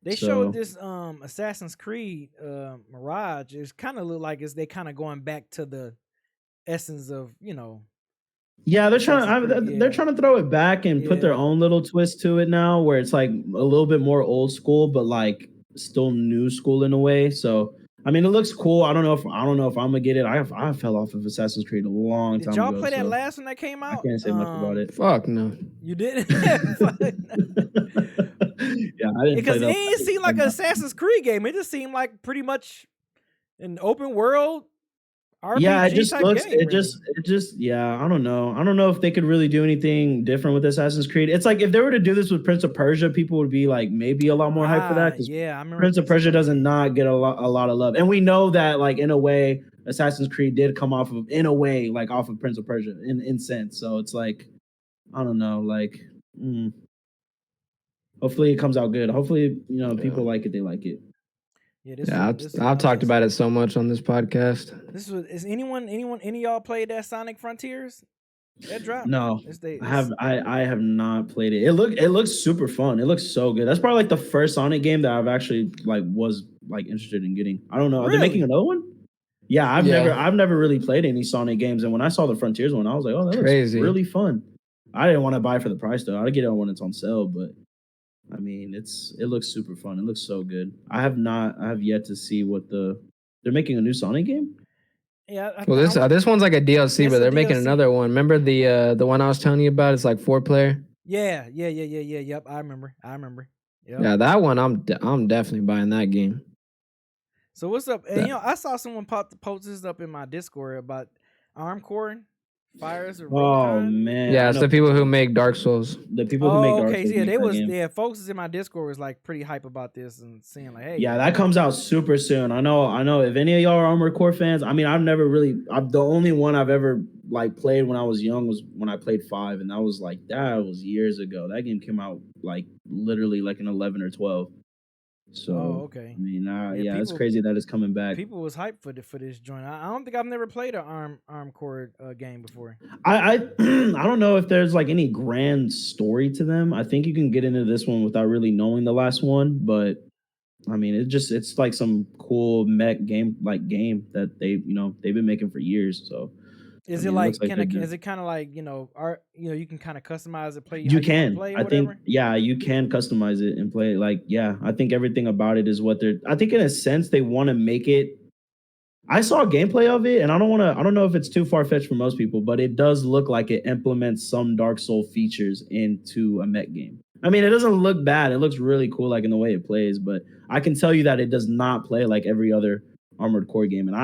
They showed this Assassin's Creed Mirage. It's kind of look like they kind of going back to the essence of Yeah, they're Creed, trying to throw it back and put their own little twist to it now, where it's like a little bit more old school, but like still new school in a way. So I mean, it looks cool. I don't know if I'm gonna get it. I fell off of Assassin's Creed a long Did time y'all ago. play that So last one that came I out? can't say much about it. Fuck no. You didn't? Yeah, I didn't play Because it that. didn't seem like an Assassin's Creed game. It just seemed like pretty much an open world RPG Yeah, it just type looks game, yeah, I don't know. I don't know if they could really do anything different with Assassin's Creed. It's like if they were to do this with Prince of Persia, people would be like maybe a lot more hype for that, because yeah, I remember Prince of Persia does not get a lot of love. And we know that, like, in a way, Assassin's Creed did come off of Prince of Persia in sense. So it's like, I don't know, like hopefully it comes out good. Hopefully, people like it, they like it. Yeah, I've talked about it so much on this podcast. Is any of y'all played that Sonic Frontiers? That dropped. No, I have not played it. It looks super fun. It looks so good. That's probably like the first Sonic game that I've actually was interested in getting. I don't know. Are they making another one? Yeah, I've never really played any Sonic games, and when I saw the Frontiers one, I was like, oh, that looks really fun. I didn't want to buy it for the price though. I'd get it when it's on sale, but I mean, it looks super fun. It looks so good. I have yet to see what they're making a new Sonic game. Yeah. Well, this one's like a DLC, but they're making another one. Remember the one I was telling you about? It's like 4-player. Yeah. Yep, I remember. Yep. Yeah, that one I'm definitely buying that game. So what's up? And I saw someone post this up in my Discord about Armcore Fires of Oh man! Yeah, it's the people who make Dark Souls. The people who make Dark Souls. Yeah, folks in my Discord was like pretty hype about this and saying like, hey. Yeah, that comes out super soon. I know. If any of y'all are Armored Core fans, I mean, I'm the only one I've ever like played when I was young was when I played 5, and that was years ago. That game came out like literally like in 11 or 12. So okay. I mean, it's crazy that it's coming back. People was hyped for this joint. I don't think I've never played an Armcore game before. I don't know if there's like any grand story to them. I think you can get into this one without really knowing the last one, but I mean, it's like some cool mech game that they've been making for years. So is it like is it kind of like you can kind of customize it, play? You can play I think you can customize it and play it. I think everything about it is I think in a sense they want to make it. I saw gameplay of it, and I don't know if it's too far-fetched for most people, but it does look like it implements some Dark Soul features into a mech game. I mean, it doesn't look bad. It looks really cool, like in the way it plays, but I can tell you that it does not play like every other Armored Core game. And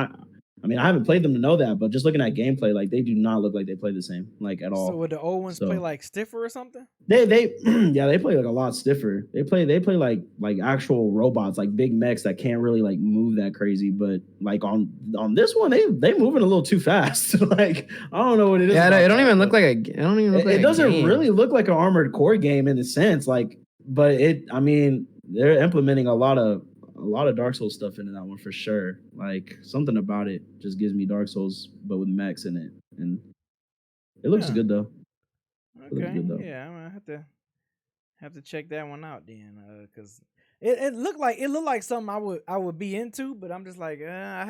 I mean, I haven't played them to know that, but just looking at gameplay, like they do not look like they play the same, like at all. So would the old ones play like stiffer or something? They they play like a lot stiffer. They play like actual robots, like big mechs that can't really like move that crazy. But like on this one, they moving a little too fast. Like I don't know what it is. Yeah, it don't even look like a. It don't even look like. It doesn't really look like an Armored Core game in a sense. Like, but I mean, they're implementing a lot of Dark Souls stuff into that one for sure. Like something about it just gives me Dark Souls, but with mechs in it, and it looks good though. Okay, yeah, I'm gonna have to check that one out then, because it looked like something I would be into, but I'm just like I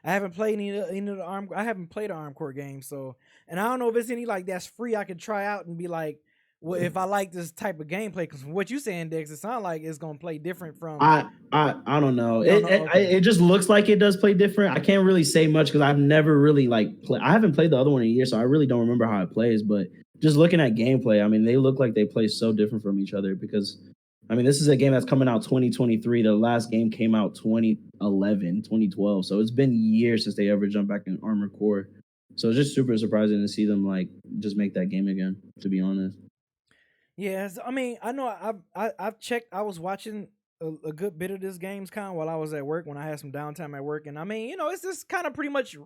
haven't played any of the I haven't played an Armcore game, so and I don't know if it's any like that's free I could try out and be like. Well, if I like this type of gameplay, because from what you saying, Dex, it sounds like it's gonna play different from. I don't know. It just looks like it does play different. I can't really say much because I've never really I haven't played the other one in a year, so I really don't remember how it plays. But just looking at gameplay, I mean, they look like they play so different from each other because, I mean, this is a game that's coming out 2023. The last game came out 2011, 2012. So it's been years since they ever jumped back in Armored Core. So it's just super surprising to see them like just make that game again, to be honest. Yes, I mean, I know I've checked. I was watching a good bit of this Gamescom while I was at work when I had some downtime at work, and I mean, it's just kind of pretty much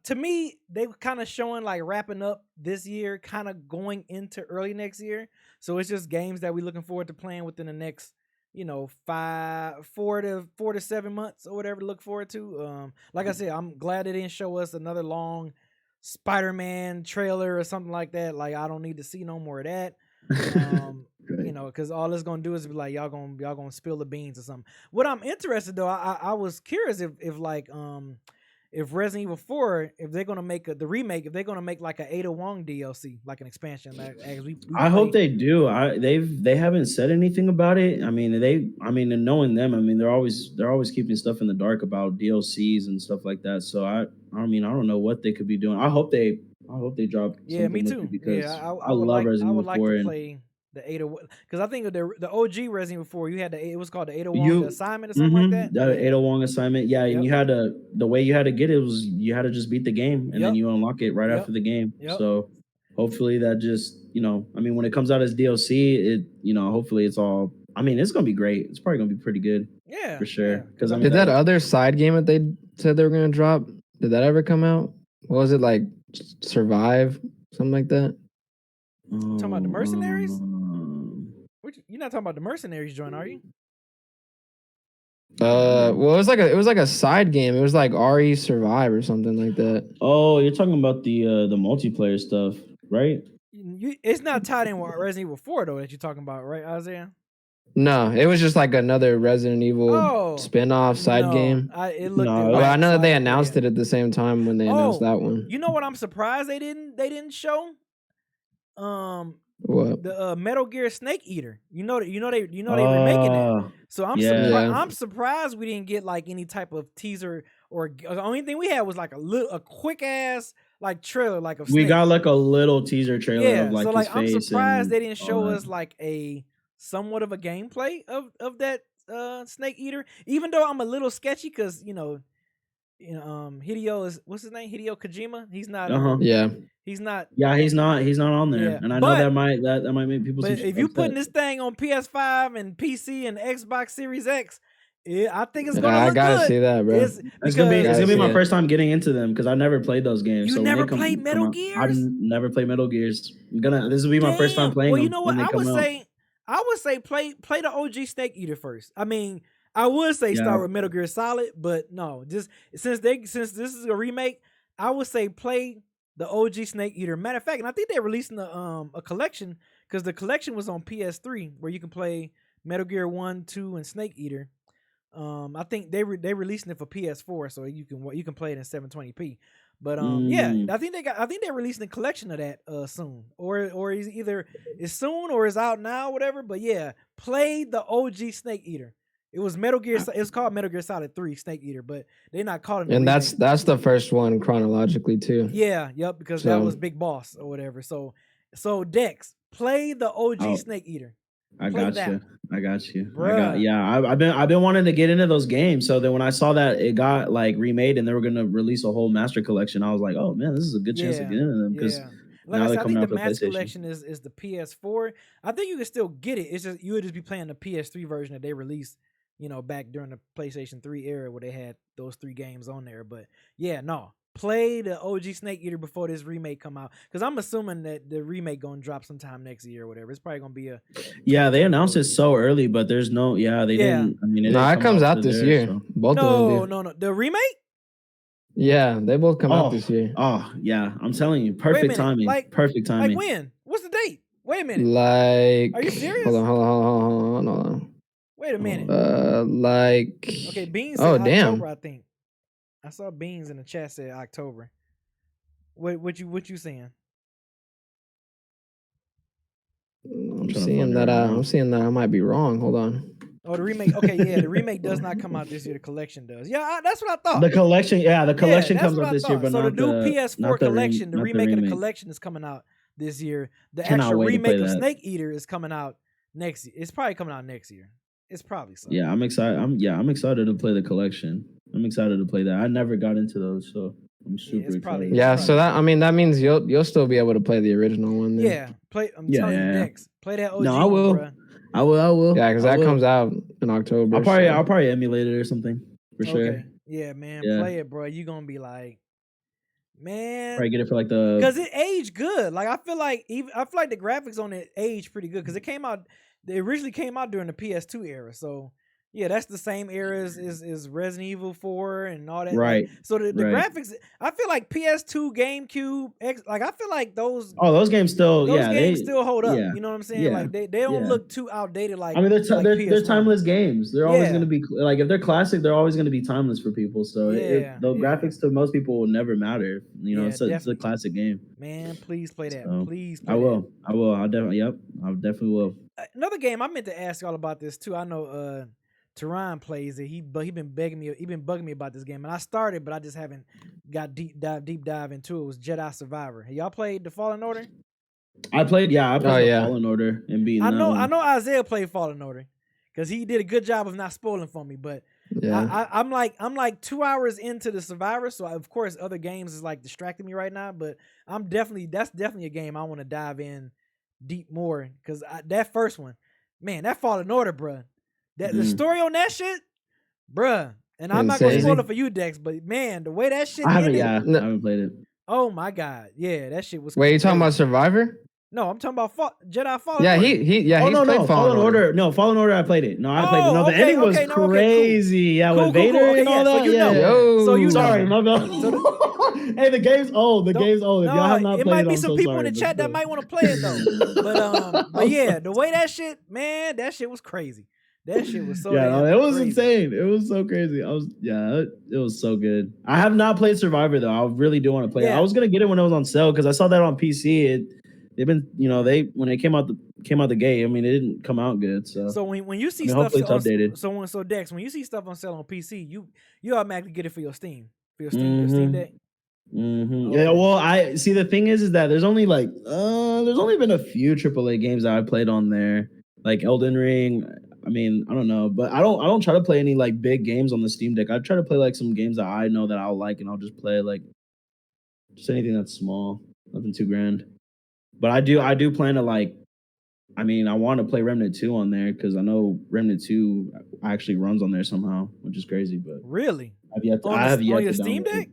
to me they were kind of showing like wrapping up this year, kind of going into early next year. So it's just games that we're looking forward to playing within the next 4 to 7 months or whatever to look forward to. Like I said, I'm glad they didn't show us another long Spider-Man trailer or something like that. Like I don't need to see no more of that. Because all it's gonna do is be like y'all gonna spill the beans or something. What I'm interested though, I was curious if if Resident Evil 4, if they're gonna make the remake, if they're gonna make like an Ada Wong DLC, like an expansion, I hope they do. They haven't said anything about it. I mean, and knowing them, I mean, they're always keeping stuff in the dark about DLCs and stuff like that. So I mean, I don't know what they could be doing. I hope they drop. Yeah, me too. Because I would love Resident Evil I would like 4 to and play the Ada, because I think the OG Resident Evil 4, you had it was called the Ada Wong assignment or something like that. The Ada Wong assignment, yeah, and you had to, the way you had to get it was you had to just beat the game and then you unlock it right after the game. So hopefully that just, I mean, when it comes out as DLC, hopefully it's all, I mean, it's gonna be great. It's probably gonna be pretty good. Yeah, for sure. Because did that other side game that they said they were gonna drop? Did that ever come out? What was it, like Survive, something like that? Talking about the Mercenaries? You're not talking about the Mercenaries joint, are you? Well, it was like a side game. It was like RE Survive or something like that. Oh, you're talking about the multiplayer stuff, right? It's not tied in with Resident Evil 4 though that you're talking about, right, Isaiah? No, it was just like another Resident Evil spin-off side game. I know that they announced it at the same time when they announced that one. You know what? I'm surprised they didn't show. What? The Metal Gear Snake Eater. You know they remaking it. So I'm surprised we didn't get like any type of teaser, or the only thing we had was like a quick ass like trailer, like of Snake. We got like a little teaser trailer of like, so like I'm surprised they didn't show us like a somewhat of a gameplay of that Snake Eater, even though I'm a little sketchy because Hideo is, what's his name? Hideo Kojima. He's not. He's not. Yeah, he's not on there, and I know that might make people. But if you putting this thing on PS5 and PC and Xbox Series X, I think it's gonna look good. I gotta see that, bro. It's gonna be my first time getting into them because I never played those games. You never played Metal Gears? I've never played Metal Gears. This will be my first time playing. Well, you know what? I would say play the OG Snake Eater first. I mean, I would say start with Metal Gear Solid, but no, just since this is a remake, I would say play the OG Snake Eater. Matter of fact, and I think they're releasing a collection, because the collection was on PS3 where you can play Metal Gear 1, 2, and Snake Eater. I think they releasing it for PS4, so you can play it in 720p. But I think they're releasing a collection of that soon, or either it's soon or it's out now, whatever. But yeah, play the OG Snake Eater. It was Metal Gear. It's called Metal Gear Solid 3 Snake Eater, but they're not calling it. And that's the first one chronologically too. Yeah, yep, because that was Big Boss or whatever. So Dex, play the OG Snake Eater. I got you. I've been wanting to get into those games. So then when I saw that it got like remade and they were gonna release a whole master collection, I was like, oh man, this is a good chance to get into them because. Like I said, I think the master collection is the PS4. I think you can still get it. It's just you would just be playing the PS3 version that they released, back during the PlayStation 3 era where they had those 3 games on there. But yeah, no, play the OG Snake Eater before this remake come out, because I'm assuming that the remake gonna drop sometime next year or whatever. It's probably gonna be a they announced it so early, but there's no didn't. I mean, it comes out this year. So. Both of them do. No, the remake. Yeah, they both come out this year. Oh yeah, I'm telling you, perfect timing. Perfect timing. Like when? What's the date? Wait a minute. Like, are you serious? Hold on. Wait a minute. Okay, Beans said October, I think. I saw Beans in the chat said October. What you saying? I'm seeing that I might be wrong. Hold on. Oh, the remake. Okay, yeah, the remake does not come out this year. The collection does. Yeah, that's what I thought. The collection comes out this year, but so not the new PS4 collection, the remake of the collection is coming out this year. The actual remake of Snake Eater is coming out next year. It's probably coming out next year. It's probably so. Yeah, I'm excited. I'm excited to play the collection. I'm excited to play that. I never got into those, so I'm super excited. Yeah, so that means you'll still be able to play the original one. Then. Yeah, play. I'm telling you, next play that OG. No, I will. Bro. I will. Yeah, because that comes out in October. I'll probably emulate it or something for sure. Yeah, man, play it, bro. You're gonna be like, man. Probably get it for like because it aged good. Like I feel like the graphics on it aged pretty good because it originally came out during the PS2 era. So Yeah, that's the same era as Resident Evil 4 and all that. Right. Like, so the graphics, I feel like PS2, GameCube, I feel like those games still games still hold up. Yeah, You know what I'm saying? yeah, Like they don't look too outdated. Like, I mean, they're PS1. timeless games. They're always going to be like, if they're classic, they're always going to be timeless for people. So the graphics to most people will never matter. You know, it's a classic game. Man, please play that. So, please play I will. I'll definitely. Yep, I definitely will. Another game I meant to ask y'all about this too. I know Teron plays it. He been bugging me about this game, and I started, but I just haven't got deep dive into it. It was Jedi Survivor. Have y'all played the Fallen Order? I played Fallen Order and beating. I know Isaiah played Fallen Order because he did a good job of not spoiling for me. But I'm like 2 hours into the Survivor, so of course other games is like distracting me right now. But that's definitely a game I want to dive in deep more because that first one, man, that Fallen Order, bruh. The story on that shit, bruh. And I'm not gonna spoil it for you, Dex, but man, the way that shit ended, I haven't played it. Oh my god, yeah, that shit was. Wait, you talking about Survivor? No, I'm talking about Jedi Fallen Order. Yeah, he's played Fallen Order. No, Fallen Order. I played it. No, I played it. No, the ending was crazy. Cool. Yeah, with Vader and all that. So you know. Sorry, my bad. Hey, the game's old. If y'all have not played it, might be some people in the chat that might want to play it though. But yeah, the way that shit, man, that shit was crazy. That shit was so it was insane. It was so crazy. It was so good. I have not played Survivor though. I really do want to play it. I was gonna get it when it was on sale because I saw that on PC. They've been, when they came out the gate, I mean, it didn't come out good. So when you see stuff, hopefully it's updated. So Dex, when you see stuff on sale on PC, you automatically get it for your Steam Steam Deck. Mm-hmm. Okay. Yeah, well, I see. The thing is that there's only been a few AAA games that I played on there, like Elden Ring. I mean, I don't know, but I don't try to play any like big games on the Steam Deck. I try to play like some games that I know that I'll like, and I'll just play like just anything that's small, nothing too grand. But I do plan to like. I mean, I want to play Remnant 2 on there because I know Remnant 2 actually runs on there somehow, which is crazy. But really, I have yet on your Steam Deck.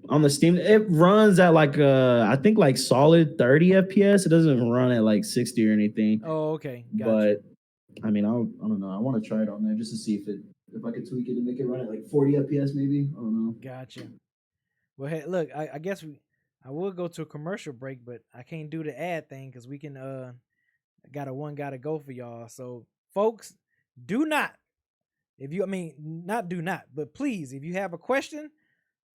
On the Steam, it runs at like I think like solid 30 FPS. It doesn't run at like 60 or anything. Oh, okay. Gotcha. But I mean, I don't know. I want to try it on there just to see if I could tweak it and make it run at like 40 FPS maybe. I don't know. Gotcha. Well, hey, look, I guess I will go to a commercial break, but I can't do the ad thing because we can gotta go for y'all. So folks, not but please, if you have a question,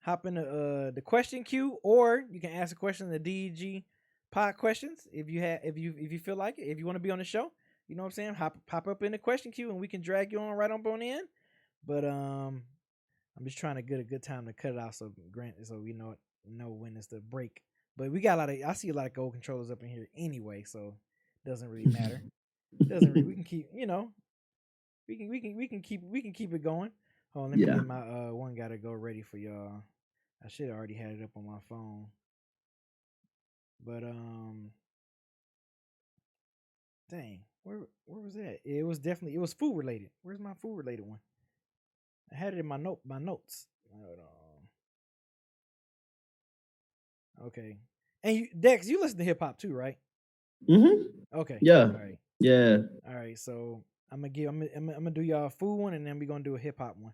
hop in the question queue, or you can ask a question in the DEG pod questions if you feel like it. If you want to be on the show, you know what I'm saying? Pop up in the question queue and we can drag you on right on in. But I'm just trying to get a good time to cut it off so we know when it's the break. But we got I see a lot of gold controllers up in here anyway, so it doesn't really matter. We can keep, we can keep it going. Hold on, let me get my one gotta go ready for y'all. I should have already had it up on my phone. But dang, where was that? It was food related. Where's my food related one? I had it in my notes. Hold on. Okay. And Dex, you listen to hip hop too, right? Mm-hmm. Okay. Yeah. All right. Yeah. All right. So I'm gonna do y'all a food one, and then we're gonna do a hip hop one.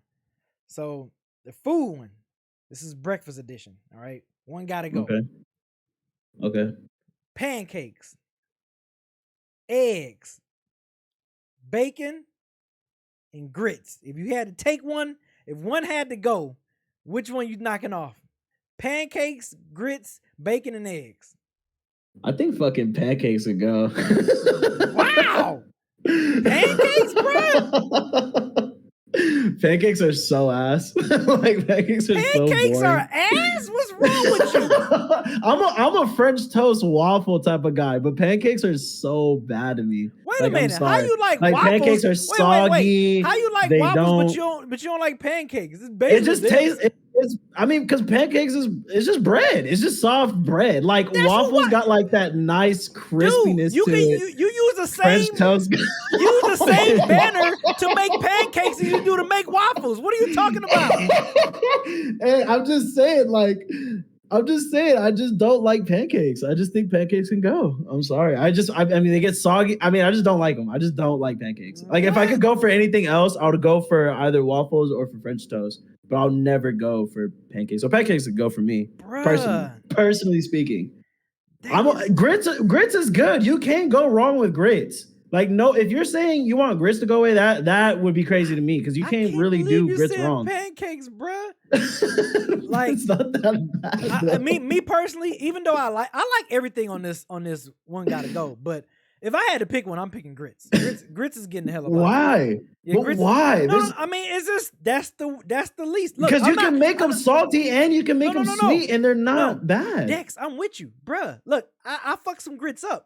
So the food one, this is breakfast edition. All right. One gotta go. Okay. Pancakes, eggs, bacon, and grits. If you had to take one, if one had to go, which one you knocking off? Pancakes, grits, bacon, and eggs. I think fucking pancakes would go. Wow. Pancakes, bro? Pancakes are so ass. Like pancakes are so boring. Pancakes are ass? What's wrong with you? I'm a French toast waffle type of guy, but pancakes are so bad to me. Wait a minute. How you like waffles? Pancakes are soggy. Wait. How you like waffles but you don't like pancakes? It's basically it just tastes because pancakes is just bread. It's just soft bread. Like waffles got like that nice crispiness. Dude, you use the same French toast. Use the same banner to make pancakes as you do to make waffles. What are you talking about? Hey, I'm just saying, like, I'm just saying, I just don't like pancakes. I just think pancakes can go. I'm sorry. I mean, they get soggy. I mean, I just don't like them. I just don't like pancakes. Like, if I could go for anything else, I would go for either waffles or for French toast. But I'll never go for pancakes. So pancakes would go for me, personally speaking. Grits is good. You can't go wrong with grits. Like, no, if you're saying you want grits to go away, that would be crazy to me because you can't really do grits wrong. Pancakes, bruh. Like, it's not that bad. Me personally, even though I like everything on this one gotta go, but if I had to pick one, I'm picking grits. Grits is getting the hell out. Why? Yeah, but why? No, I mean, it's just that's the least. Because you can make them salty and you can make them sweet, and they're not bad. Dex, I'm with you, bruh. Look, I fuck some grits up.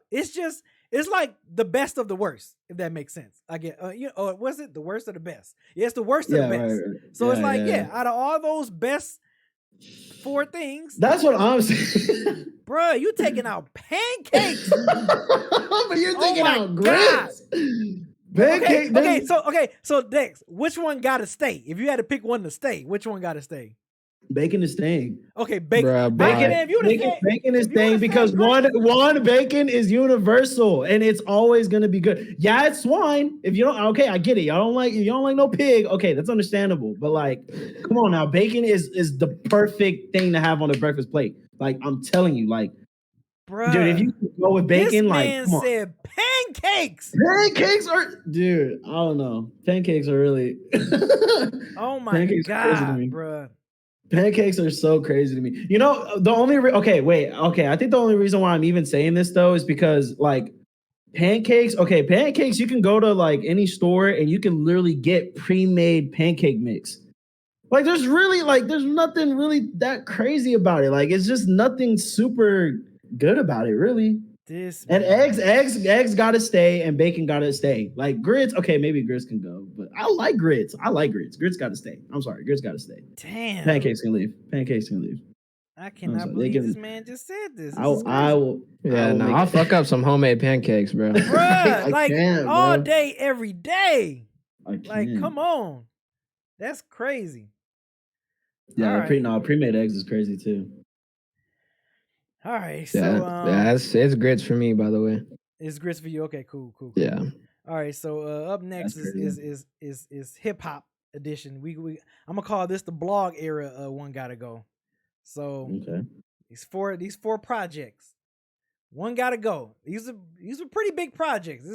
It's like the best of the worst, if that makes sense. I get, was it the worst of the best? Yeah, it's the worst of the best. Right. So it's like, out of all those best 4 things, that's what I'm saying. Bruh, you taking out pancakes. But you're taking out grits. Okay, so Dex, which one gotta stay? If you had to pick one to stay, which one gotta stay? Bacon is staying. Okay, bacon. Bruh, bacon is staying because one bacon is universal and it's always gonna be good. Yeah, it's swine. If you don't, okay, I get it. You don't like no pig. Okay, that's understandable. But like, come on now, bacon is the perfect thing to have on a breakfast plate. Like, I'm telling you, like, bruh, dude, if you go with bacon, this man said pancakes. Pancakes are, dude. I don't know. Pancakes are really. Oh my god, bruh. Pancakes are so crazy to me. You know, the only I think the only reason why I'm even saying this though is because like pancakes, you can go to like any store and you can literally get pre-made pancake mix. Like there's nothing really that crazy about it. Like it's just nothing super good about it, really. Eggs gotta stay and bacon gotta stay. Like grits, okay, maybe grits can go, but I like grits. Grits gotta stay. I'm sorry, grits gotta stay. Damn. Pancakes can leave. I cannot believe this man just said this. I'll fuck up some homemade pancakes, bro. Bruh, like all day, every day. Like, come on. That's crazy. Yeah, pre-made eggs is crazy too. All right, so it's grits for me, by the way. It's grits for you. Okay, cool. Yeah. All right, so up next is hip hop edition. I'm gonna call this the blog era. One gotta go. So these four projects. One gotta go. These are pretty big projects.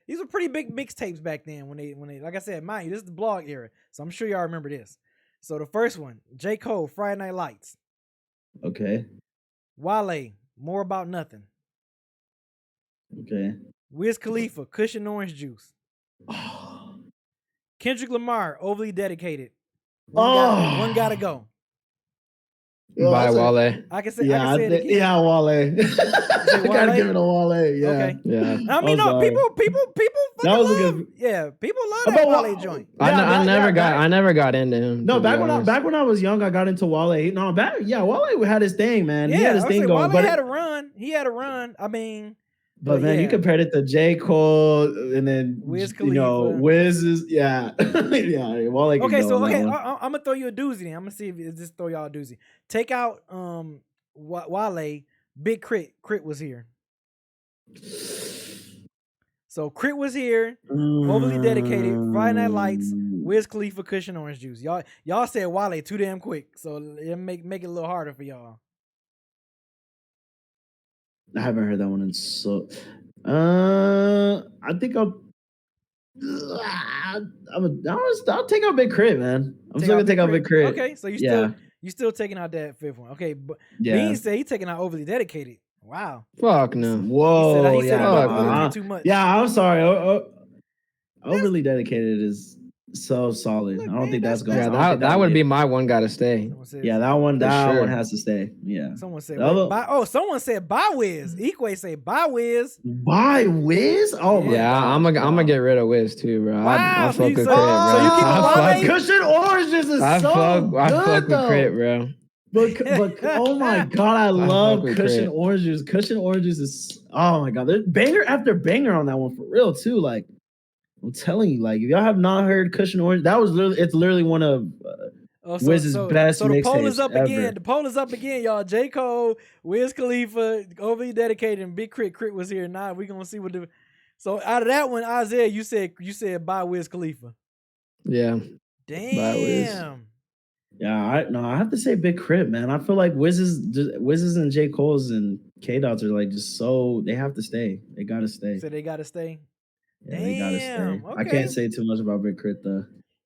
These were pretty big mixtapes back then when they like I said, mind you, this is the blog era. So I'm sure y'all remember this. So the first one, J. Cole, Friday Night Lights. Okay. Wale, More About Nothing. Okay. Wiz Khalifa, Cushion Orange Juice. Oh. Kendrick Lamar, Overly Dedicated. One gotta go. By Wale. I can say it again. Yeah, Wale. I gotta give it a Wale. Yeah. Okay. Yeah. I mean, no, people that was a good. Yeah, people love that Wale joint. I never got into him. No, back when I was young, I got into Wale. No, Wale had his thing, man. Yeah, he had his thing going. Wale had a run. He had a run. I mean, but man, you compared it to J. Cole and then Wiz Khalifa. Wiz is yeah. Wale. Okay, so I'm gonna throw you a doozy. Then I'm gonna see if this throw y'all a doozy. Take out Wale. Big Crit. Crit was here. So Crit was here. Overly Dedicated. Friday Night Lights. Wiz Khalifa, Cushion Orange Juice. Y'all said Wale too damn quick, so it make it a little harder for y'all. I haven't heard that one in so. I think I'll take out Big Crit, man. I'm still gonna take out Big Crit. Okay, so you still taking out that fifth one. Okay, but Bean said he taking out Overly Dedicated. Wow. Fuck no. Whoa. He said too much. Yeah, I'm sorry. Overly Dedicated is so solid. I don't think that's going. Yeah, that would be my one gotta stay. Yeah, that one has to stay. Yeah. Someone said someone said by Wiz. Equate say by Wiz. By Wiz? Oh my God. I'm gonna get rid of Wiz too, bro. Wow, I fuck with Crit, bro. So you keep Cushion Oranges is I fuck with though. Crit, bro. But oh my God, I love Cushion Oranges. Cushion Oranges is oh my God, there's banger after banger on that one for real too. Like I'm telling you, like if y'all have not heard Cushion Orange, it's literally one of Oh, Wiz's best so the poll is mixtapes up ever. again. The poll is up again, y'all. J. Cole, Wiz Khalifa, overly dedicated, and Big Crit. Crit was here. Now we gonna see what the. So out of that one, Isaiah, you said buy Wiz Khalifa. Yeah. Damn. Yeah, I have to say Big Crit, man. I feel like Wiz's and J. Cole's and K Dots are like just so they have to stay. They gotta stay. So they gotta stay. Yeah, they gotta stay. Okay. I can't say too much about Big Crit though.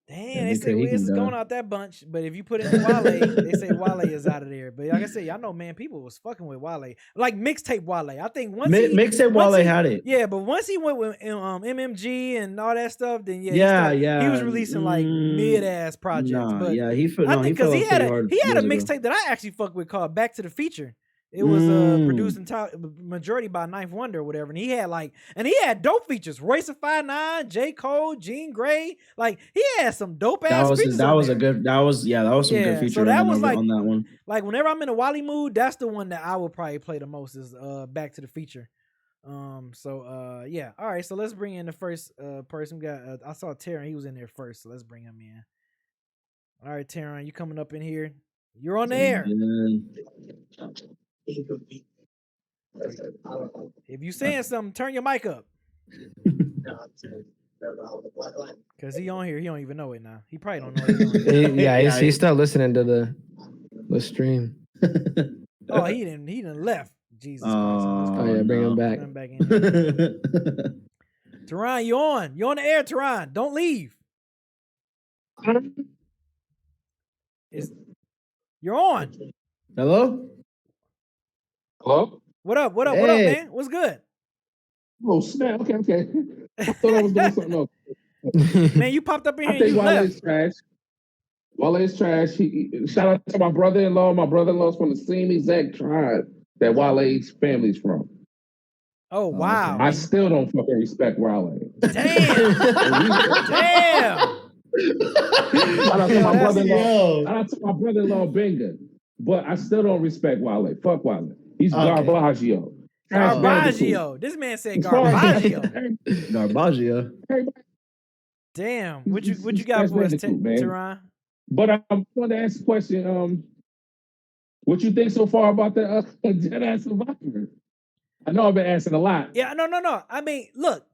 Damn, they say Wiz is going out that bunch, but if you put in Wale, they say Wale is out of there. But like I said, y'all know, man, people was fucking with Wale, like mixtape Wale. I think mixtape Wale had it. Yeah, but once he went with MMG and all that stuff, then he was releasing like mid ass projects. But yeah, because he had a mixtape that I actually fucked with called Back to the Future. It was produced majority by Ninth Wonder or whatever, and he had dope features. Royce of 5'9", J. Cole, Jean Grey, like he had some dope ass features. That was some good features. So that was on that one. Like whenever I'm in a Wally mood, that's the one that I would probably play the most is Back to the Future. Yeah. All right, so let's bring in the first person. We got I saw Taron, he was in there first, so let's bring him in. All right, Taron, you coming up in here? You're on the air. If you saying something, turn your mic up. Cause he on here, he don't even know it now. He probably don't know. He's still listening to the stream. Oh, he didn't left. Jesus Christ. Oh yeah, bring him back. Bring him back in. Teron, you on the air, Teron. Don't leave. You're on. Hello? What up, man? What's good? Oh, snap. Okay. I thought I was doing something else. Man, you popped up in here I think and you Wale left. is trash. Wale is trash. Shout out to my brother-in-law. My brother-in-law's from the same exact tribe that Wale's family's from. Oh, wow. I still don't fucking respect Wale. Damn. Shout out to my brother-in-law. Shout out to my brother-in-law, Benga. But I still don't respect Wale. Fuck Wale. He's Garbaggio. Garbaggio. This man said Garbaggio. Garbaggio. Damn. What you got for us, Teron? But I'm going to ask a question. What you think so far about the Deadass Survivor? I know I've been asking a lot. Yeah, no. I mean, look,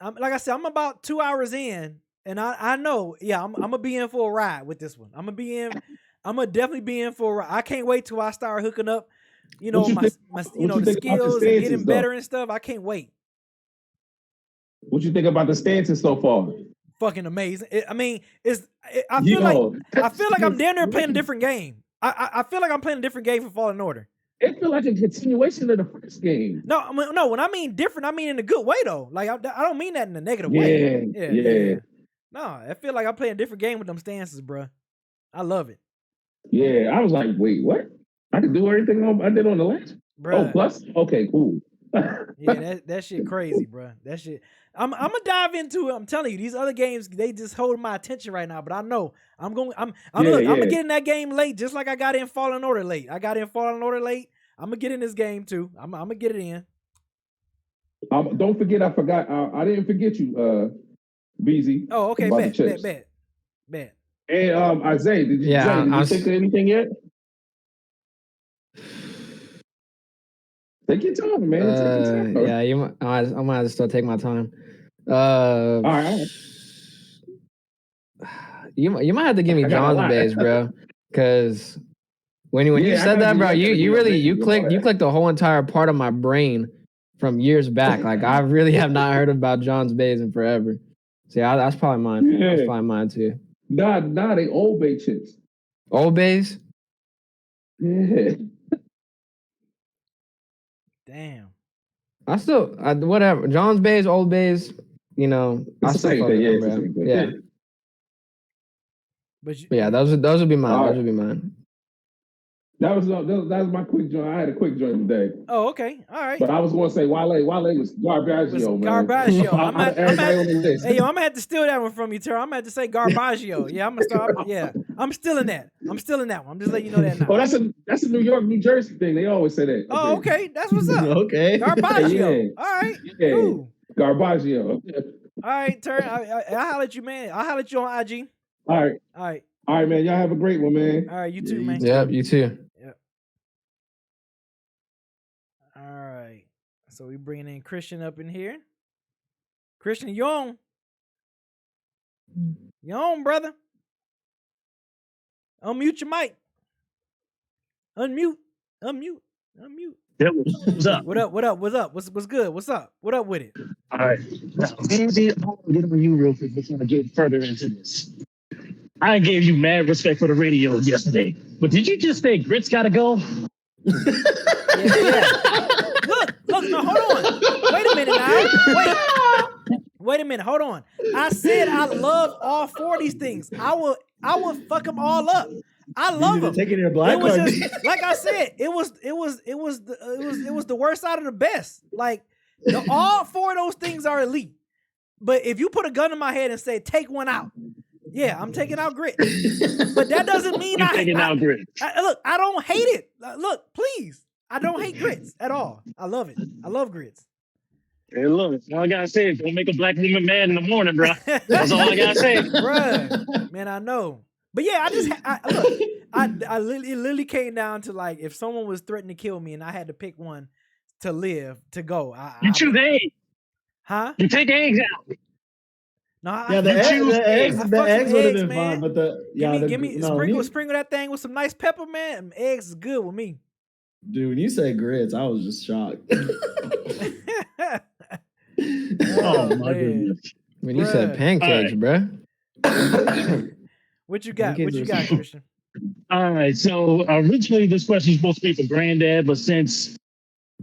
like I said, I'm about 2 hours in, and I know, I'm gonna be in for a ride with this one. I'm gonna definitely be in for a ride. I can't wait till I start hooking up, the skills and getting better and stuff. I can't wait. What you think about the stances so far? Fucking amazing. I feel like I'm down there playing a different game. I feel like I'm playing a different game for Fallen Order. It feels like a continuation of the first game. No, when I mean different, I mean in a good way though. Like I don't mean that in a negative way. Yeah. No, I feel like I'm playing a different game with them stances, bro. I love it. Yeah, I was like, wait, what? I can do everything I did on the last. Bruh. Oh, plus, okay, cool. Yeah, that shit crazy, bro. That shit. I'm gonna dive into it. I'm telling you, these other games, they just hold my attention right now. But I know I'm gonna get in that game late, just like I got in Fallen Order late. I'm gonna get in this game too. I'm gonna get it in. Don't forget, I forgot. I didn't forget you, BZ. Oh, okay, bet. And Isaiah, did you think of anything yet? Take your time, man. Take your time. Yeah, I might have to still take my time. All right. You might have to give me John's base, bro. Because when you said that, bro, you clicked the whole entire part of my brain from years back. Like I really have not heard about John's base in forever. So yeah, that's probably mine. Yeah. That's probably mine too. Nah, they Old Bay chips. Old Bays? Yeah. Damn. I still whatever. John's Bays, Old Bays, I still fuck with them, bro. Yeah. But yeah, those would be mine. Those would be mine. That was my quick joint. I had a quick joint today. Oh, okay. All right. But I was going to say Wale was Garbaggio, man. Garbaggio. I'm gonna have to steal that one from you, Tara. I'm gonna have to say Garbaggio. Yeah, I'm gonna start. Yeah, I'm still in that. I'm just letting you know that now. Oh, that's a New York, New Jersey thing. They always say that. Oh, okay. That's what's up. Okay. Garbaggio. Yeah. All right. Yeah. Cool. Garbaggio. All right, Tara. I'll holler at you, man. I'll holler at you on IG. All right. All right. All right, man. Y'all have a great one, man. All right, you too, man. Yep, you too. Yep. All right. So we bringing in Christian up in here. Christian, you on? You on, brother? Unmute your mic. Unmute. What's up? What up? What's up? What's good? What's up? What up with it? All right. Now, Andy, I want to get on you real quick before I get further into this. I gave you mad respect for the radio yesterday, but did you just say Grits gotta go? Yeah. Look, no, hold on. Wait a minute now. Wait a minute, hold on. I said I love all four of these things. I will fuck them all up. I love them. Taking your black It was card. just, like I said, it was the worst out of the best. Like all four of those things are elite. But if you put a gun in my head and say take one out, yeah, I'm taking out Grit. But that doesn't mean I'm taking out Grit. Look, I don't hate it. Look, please, I don't hate Grits at all. I love it. I love Grits. Hey, look, all I gotta say is don't make a black woman mad in the morning, bro. That's all I gotta say. Bruh, man, I know. But yeah, I literally came down to like if someone was threatening to kill me and I had to pick one to live, to go. You choose eggs. Huh? You take eggs out. No, the eggs would have been man. fine, but give me sprinkle that thing with some nice pepper, man. Eggs is good with me. Dude, when you say grits, I was just shocked. Oh my goodness. When you said pancakes, bruh. What you got? Christian? All right. So originally this question is supposed to be for Granddad, but since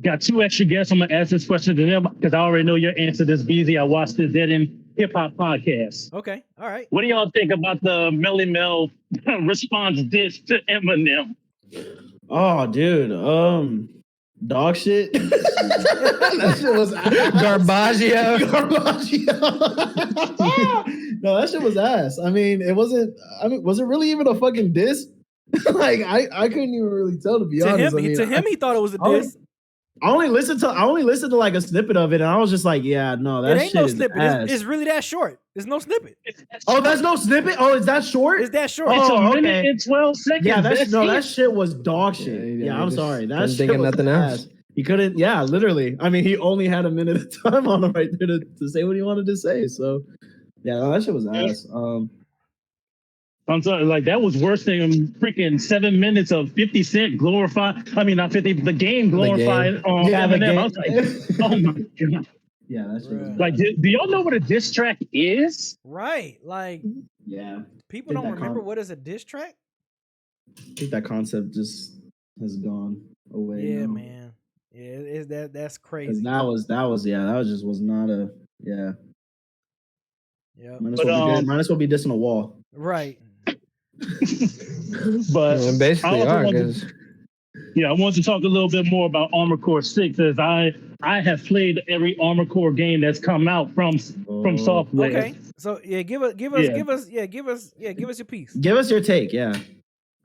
got two extra guests, I'm gonna ask this question to them because I already know your answer. This Beezy. I watched the Dead End Hip Hop podcast. Okay. All right. What do y'all think about the Melly Mel response diss to Eminem? Oh, dude. Dog shit. That shit was Garbaggio. No, that shit was ass. I mean, it wasn't. I mean, was it really even a fucking diss? Like, I couldn't even really tell, to be honest. To him, he thought it was a diss. I only listened to like a snippet of it, and I was just like, yeah, no, that ain't shit no is snippet. ass. It's really that short. There's no snippet. Oh, that's no snippet. Oh, is that short? It's that short. It's a Oh, minute okay. and 12 seconds. Yeah, that shit was dog shit. Yeah, I'm sorry. That shit thinking was nothing ass. else. He couldn't. Yeah, literally. I mean, he only had a minute of time on him right there to say what he wanted to say. So, yeah, no, that shit was ass. I'm sorry, like that was worse than freaking 7 minutes of 50 Cent glorified. I mean, not 50, the game glorified. Yeah, the Eminem. game. I was like, oh my god. Yeah, that shit was Bruh. Like, do y'all know what a diss track is? Right. Like, yeah. people don't remember what is a diss track. I think that concept just has gone away. Yeah, now. man. Yeah, that's 'Cause crazy. that was not a Yeah. Might as well be dissing a wall. Right. But Well, basically, I are also because I want to talk a little bit more about Armored Core 6, as I have played every Armored Core game that's come out from software. Okay. So yeah, give us your piece. Give us your take, yeah.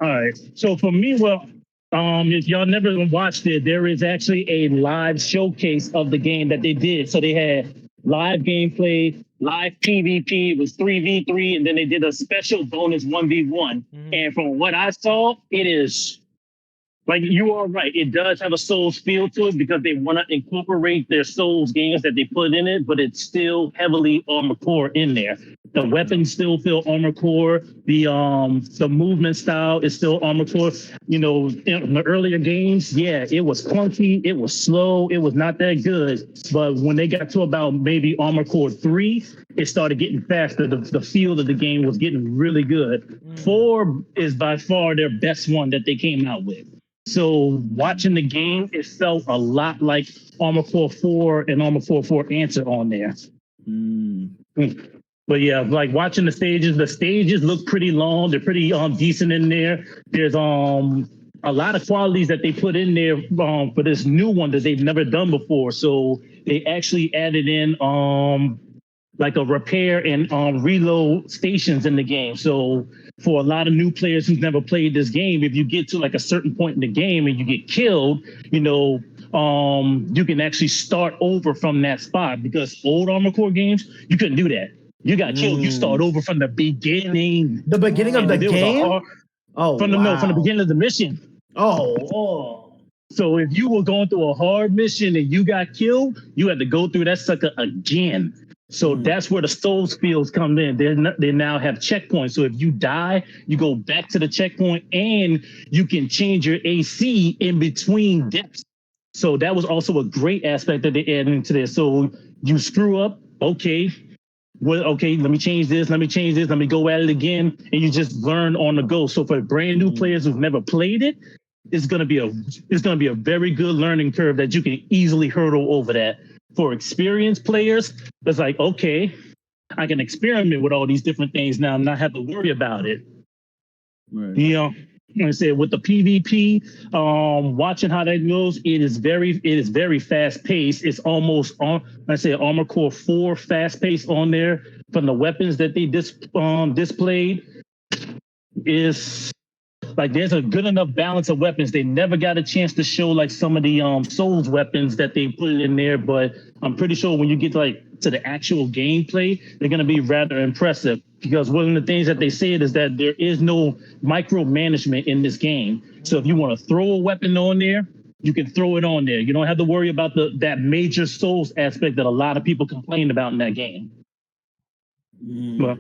All right. So for me, if y'all never watched it, there is actually a live showcase of the game that they did. So they had live gameplay, live PvP. It was 3v3, and then they did a special bonus 1v1. Mm-hmm. And from what I saw, it is like you are right. It does have a Souls feel to it because they want to incorporate their Souls games that they put in it, but it's still heavily Armored Core in there. The weapons still feel Armored Core. The movement style is still Armored Core. You know, in the earlier games, yeah, it was clunky, it was slow, it was not that good. But when they got to about maybe Armored Core 3, it started getting faster. The feel of the game was getting really good. 4 is by far their best one that they came out with. So watching the game, it felt a lot like Armored Core 4 and Armored Core 4 Answer on there. But yeah, like watching the stages look pretty long. They're pretty decent in there. There's a lot of qualities that they put in there for this new one that they've never done before. So they actually added in like a repair and reload stations in the game. So for a lot of new players who've never played this game, if you get to like a certain point in the game and you get killed, you know, you can actually start over from that spot, because old Armored Core games, you couldn't do that. You got killed. You start over from the beginning. The beginning of the game? From the beginning of the mission. So if you were going through a hard mission and you got killed, you had to go through that sucker again. So that's where the souls fields come in. They now have checkpoints. So if you die, you go back to the checkpoint and you can change your AC in between deaths. So that was also a great aspect that they added into this. So you screw up, okay. Well, okay, let me change this, let me go at it again, and you just learn on the go. So for brand new players who've never played it, it's gonna be a very good learning curve that you can easily hurdle over that. For experienced players, it's like, okay, I can experiment with all these different things now and not have to worry about it. Right. You know, like I said, with the PvP, watching how that goes, it is very fast paced. It's almost Armor Core 4 fast paced on there. From the weapons that they displayed, is like there's a good enough balance of weapons. They never got a chance to show like some of the Souls weapons that they put in there, but I'm pretty sure when you get to the actual gameplay, they're going to be rather impressive. Because one of the things that they said is that there is no micromanagement in this game. So if you want to throw a weapon on there, you can throw it on there. You don't have to worry about that major Souls aspect that a lot of people complain about in that game. Well,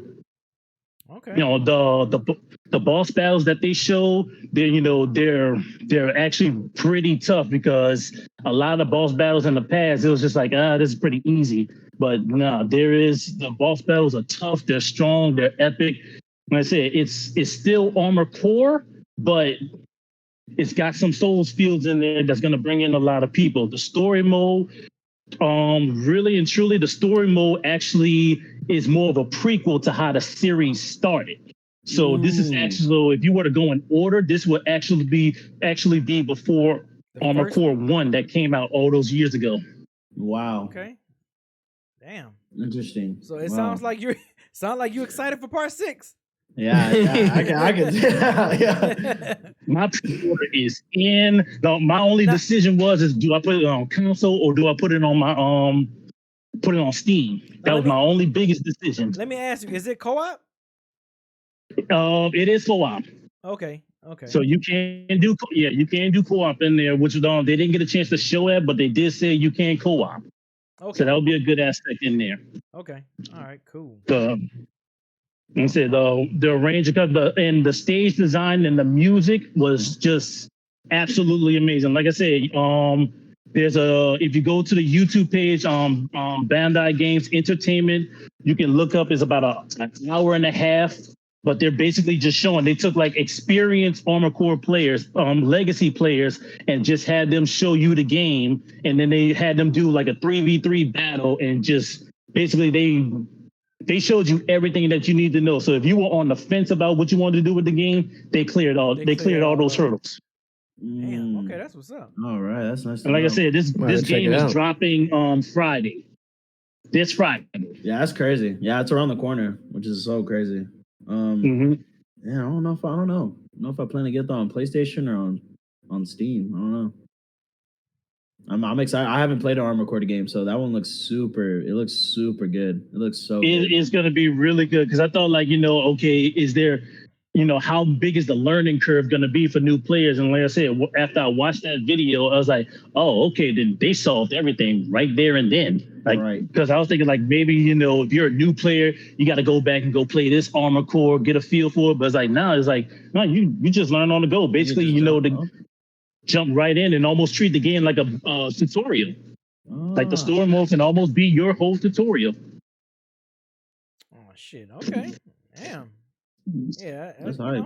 okay. You know, the boss battles that they show, they're actually pretty tough, because a lot of boss battles in the past, it was just like, this is pretty easy. But no, the boss battles are tough, they're strong, they're epic. Like I said, it's still Armor Core, but it's got some Souls fields in there that's going to bring in a lot of people. The story mode, really and truly, the story mode actually is more of a prequel to how the series started. So this is actually, if you were to go in order, this would actually be before Armor Core 1 that came out all those years ago. Wow. Okay. Damn. Interesting. So it sounds like you're excited for part 6. Yeah, I can. Yeah. My pre-order is in. My only decision is do I put it on console or do I put it on Steam? That was my only biggest decision. Let me ask you: is it co-op? It is co-op. Okay. So you can do co-op in there, which they didn't get a chance to show it, but they did say you can co-op. Okay. So that would be a good aspect in there. Okay. All right. Cool. Like I said, the range of the stage design and the music was just absolutely amazing. Like I said, if you go to the YouTube page, Bandai Games Entertainment, you can look up. It's about an hour and a half, but they're basically just showing. They took like experienced Armor Core players, legacy players, and just had them show you the game, and then they had them do like a 3v3 battle, and just basically they showed you everything that you need to know. So if you were on the fence about what you wanted to do with the game, they cleared all those hurdles. Damn. Okay, that's what's up. All right, that's nice. And like I said, this game is dropping on Friday. This Friday. Yeah, that's crazy. Yeah, it's around the corner, which is so crazy. Yeah, I don't know if I plan to get that on PlayStation or on Steam. I don't know. I'm excited. I haven't played an Armor Core game, so that one looks super. It looks super good. It looks so. It's going to be really good, because I thought, like, okay, is there, how big is the learning curve going to be for new players? And like I said, after I watched that video, I was like, oh, okay, then they solved everything right there and then. Like, because I was thinking, like, maybe if you're a new player, you got to go back and go play this Armor Core, get a feel for it. But it's like no, you just learn on the go. Basically, jump right in and almost treat the game like a tutorial. Like the story mode can almost be your whole tutorial. Oh shit! Okay, damn. Yeah, that's right.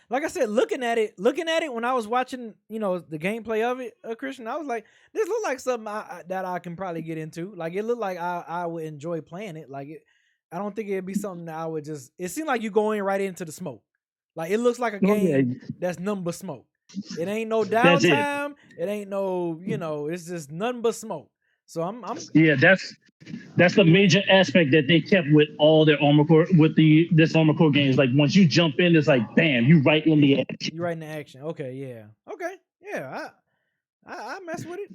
Like I said, looking at it when I was watching, the gameplay of it, Christian, I was like, this looked like something that I can probably get into. Like it looked like I would enjoy playing it. Like I don't think it'd be something that I would just. It seemed like you going right into the smoke. Like it looks like a game that's nothing but smoke. It ain't no downtime. It ain't no, it's just nothing but smoke. So I'm yeah, that's the major aspect that they kept with all their Armor Core, with this Armor Core games. Like once you jump in, it's like bam, you right in the action. You right in the action. Okay, yeah. Okay, yeah. I mess with it.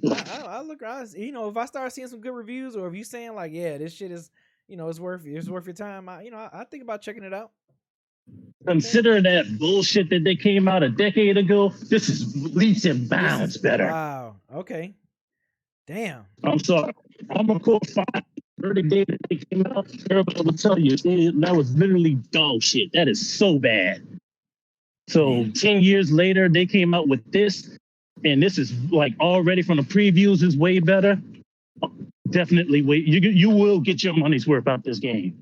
I look. If I start seeing some good reviews, or if you saying like, yeah, this shit is, it's worth your time. I think about checking it out. Consider that bullshit that they came out a decade ago. This is leaps and bounds better. Wow. Okay. Damn. I'm sorry. I'm a core 5. The day that they came out, everybody will tell you that was literally dog shit. That is so bad. So 10 years later, they came out with this, and this is like already from the previews is way better. Definitely wait. You will get your money's worth out this game.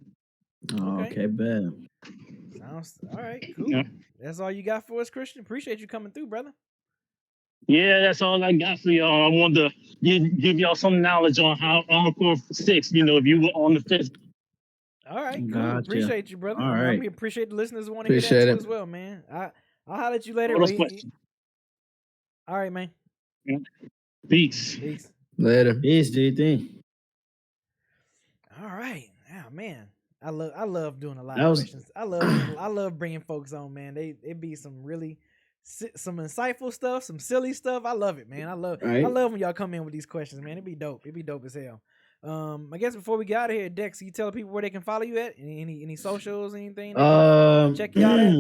Oh, okay, bet. Sounds all right. Cool. Yeah. That's all you got for us, Christian. Appreciate you coming through, brother. Yeah, that's all I got for y'all. I wanted to give y'all some knowledge on how Armored Core 6, if you were on the fifth. All right, cool. Gotcha. Appreciate you, brother. All right. I appreciate the listeners who want to hear that too as well, man. I'll holler at you later. All right, man. Yeah. Peace. Later. Peace, DT. All right. Oh man, I love doing a lot of questions. I love bringing folks on, man. It be some really some insightful stuff, some silly stuff. I love it, man. I love when y'all come in with these questions, man. It'd be dope. It'd be dope as hell. I guess before we get out of here, Dex, you tell people where they can follow you at? Any socials, anything? Check you out at?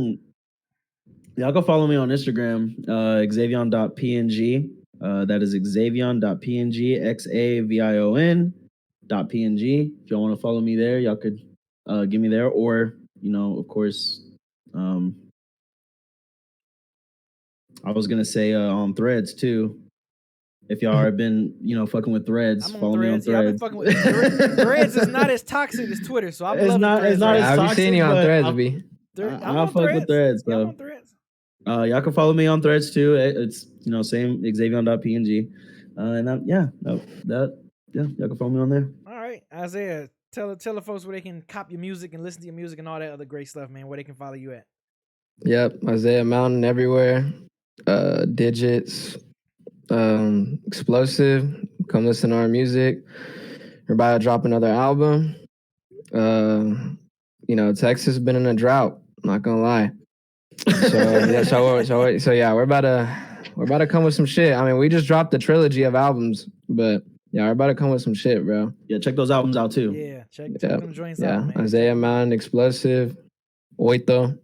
Y'all go follow me on Instagram, xavion.png. That is xavion.png, xavion.png. If y'all want to follow me there, y'all could give me there, or of course, I was gonna say on Threads too. If y'all have been, fucking with Threads, follow me on Threads. Yeah, I've been fucking with Threads. Is not as toxic as Twitter, so I'm loving Threads. It's not as toxic. I've seen you on Threads, B. I'll fuck with Threads. So. Yeah, I'm on Threads. Y'all can follow me on Threads too. It's same xavion.png. Y'all can follow me on there. All right, Isaiah, tell the folks where they can cop your music and listen to your music and all that other great stuff, man. Where they can follow you at. Yep, Isaiah Mountain everywhere. Digits, Explosive. Come listen to our music. We're about to drop another album. Texas has been in a drought. I'm not gonna lie. So yeah, we're about to come with some shit. I mean, we just dropped the trilogy of albums, but yeah, we're about to come with some shit, bro. Yeah, check those albums out too. Yeah, check them joints out, man. Isaiah Mountain, Explosive, Oito.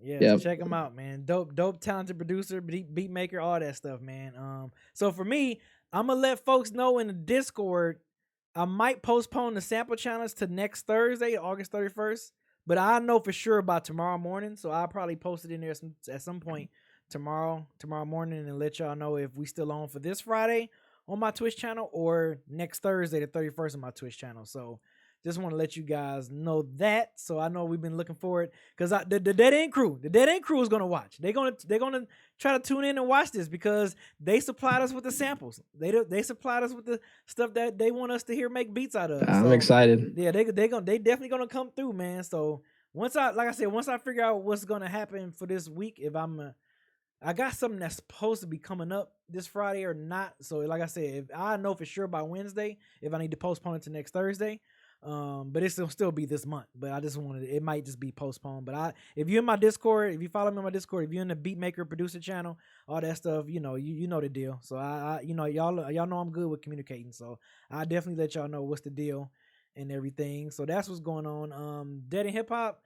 Yeah, so check them out, man. Dope, talented producer, beat maker, all that stuff, man. So for me, I'm gonna let folks know in the Discord. I might postpone the sample challenge to next Thursday, August 31st. But I know for sure about tomorrow morning, so I'll probably post it in there at some point tomorrow morning and let y'all know if we still on for this Friday on my Twitch channel or next Thursday, the 31st on my Twitch channel. So just want to let you guys know that. So I know we've been looking forward because the Dead End Crew is gonna watch. They're gonna try to tune in and watch this because they supplied us with the samples. They supplied us with the stuff that they want us to hear make beats out of. I'm excited. Yeah, they definitely gonna come through, man. So once I figure out what's gonna happen for this week, I got something that's supposed to be coming up this Friday or not. So like I said, if I know for sure by Wednesday if I need to postpone it to next Thursday. But it'll still be this month. But I just it might just be postponed. But if you're in my Discord, if you follow me on my Discord, if you're in the Beatmaker producer channel, all that stuff, you know the deal. So y'all know I'm good with communicating. So I definitely let y'all know what's the deal and everything. So that's what's going on. Dead End Hip Hop,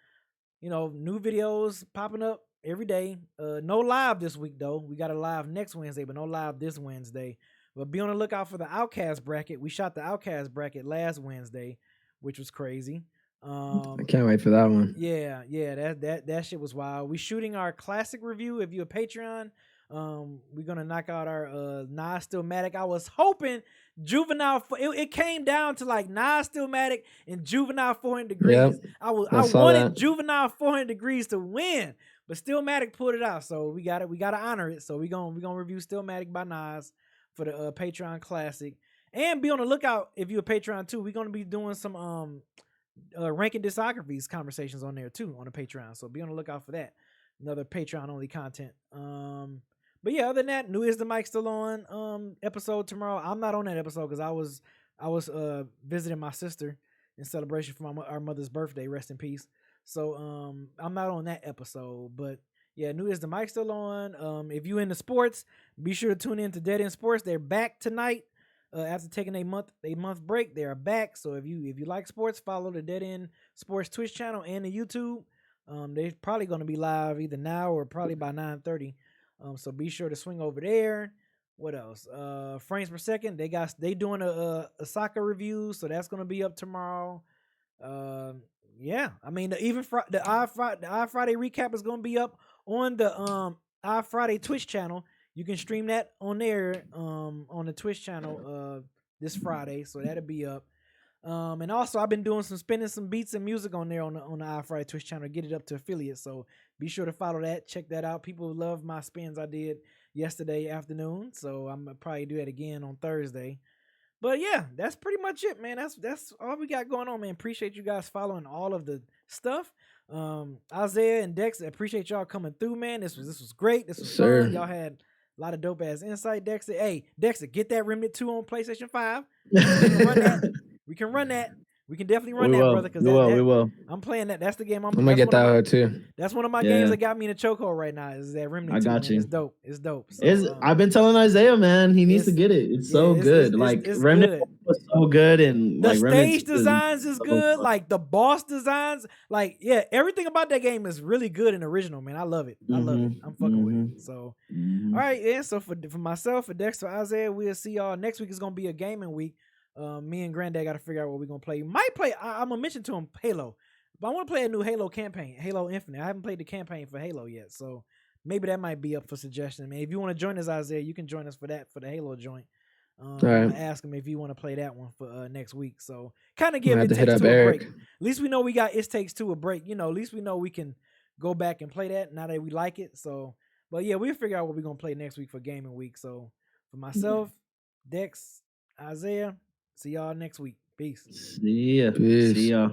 new videos popping up every day. No live this week though. We got a live next Wednesday, but no live this Wednesday. But be on the lookout for the Outcast bracket. We shot the Outcast bracket last Wednesday, which was crazy. I can't wait for that one. Yeah, that shit was wild. We shooting our classic review. If you're a Patreon, we're gonna knock out our Nas Stillmatic. I was hoping Juvenile. It came down to like Nas Stillmatic and Juvenile 400 Degrees. Yep, I wanted Juvenile 400 Degrees to win, but Stillmatic pulled it out. So we got to honor it. So we gonna review Stillmatic by Nas for the Patreon classic. And be on the lookout if you're a Patreon too. We're gonna be doing some ranking discographies conversations on there too on the Patreon. So be on the lookout for that. Another Patreon only content. But yeah, other than that, New Is the Mic still on episode tomorrow. I'm not on that episode because I was visiting my sister in celebration for our mother's birthday. Rest in peace. So I'm not on that episode. But yeah, New Is the Mic still on. If you into sports, be sure to tune in to Dead End Sports. They're back tonight. after taking a month break. They are back. So if you like sports, follow the Dead End Sports Twitch channel and the YouTube. They're probably going to be live either now or probably by 9:30. So be sure to swing over there. What else? Frames per second. They doing a soccer review, so that's going to be up tomorrow. Yeah, I mean the I Friday recap is going to be up on the I Friday Twitch channel. You can stream that on there on the Twitch channel this Friday, so that'll be up. And also I've been spinning some beats and music on there on the I Friday Twitch channel, get it up to affiliates. So be sure to follow that, check that out. People love my spins I did yesterday afternoon, so I'm gonna probably do that again on Thursday. But yeah, that's pretty much it, man. That's all we got going on, man. Appreciate you guys following all of the stuff. Isaiah and Dex, appreciate y'all coming through, man. This was great. This was fun. Y'all had a lot of dope ass insight, Dexter. Hey, Dexter, get that Remnant 2 on PlayStation 5. We can run that. We can definitely run that, brother. Because we will. I'm playing that. That's the game. I'm gonna get that too. That's one of my games that got me in a chokehold right now. Is that Remnant 2? I got man. you. It's dope. It's dope. So, I've been telling Isaiah, man, he needs to get it. It's so good. It's Remnant was so good, and the stage designs is good. Like the boss designs, like everything about that game is really good and original, man. I love it. I love it. I'm fucking with it. So, all right, yeah. So for myself, for Dex, for Isaiah, we'll see y'all next week. Is gonna be a gaming week. Me and Granddad got to figure out what we're gonna play. Might play. I'm gonna mention to him Halo, but I want to play a new Halo campaign, Halo Infinite. I haven't played the campaign for Halo yet, so maybe that might be up for suggestion. Man, if you want to join us, Isaiah, you can join us for that, for the Halo joint. I'm gonna ask him if you want to play that one for next week. So kind of give It Takes Two a break. At least we know we got It Takes Two a break. At least we know we can go back and play that now that we like it. So, but yeah, we'll figure out what we're gonna play next week for gaming week. So for myself, Dex, Isaiah, see y'all next week. Peace. See ya. Peace. See ya.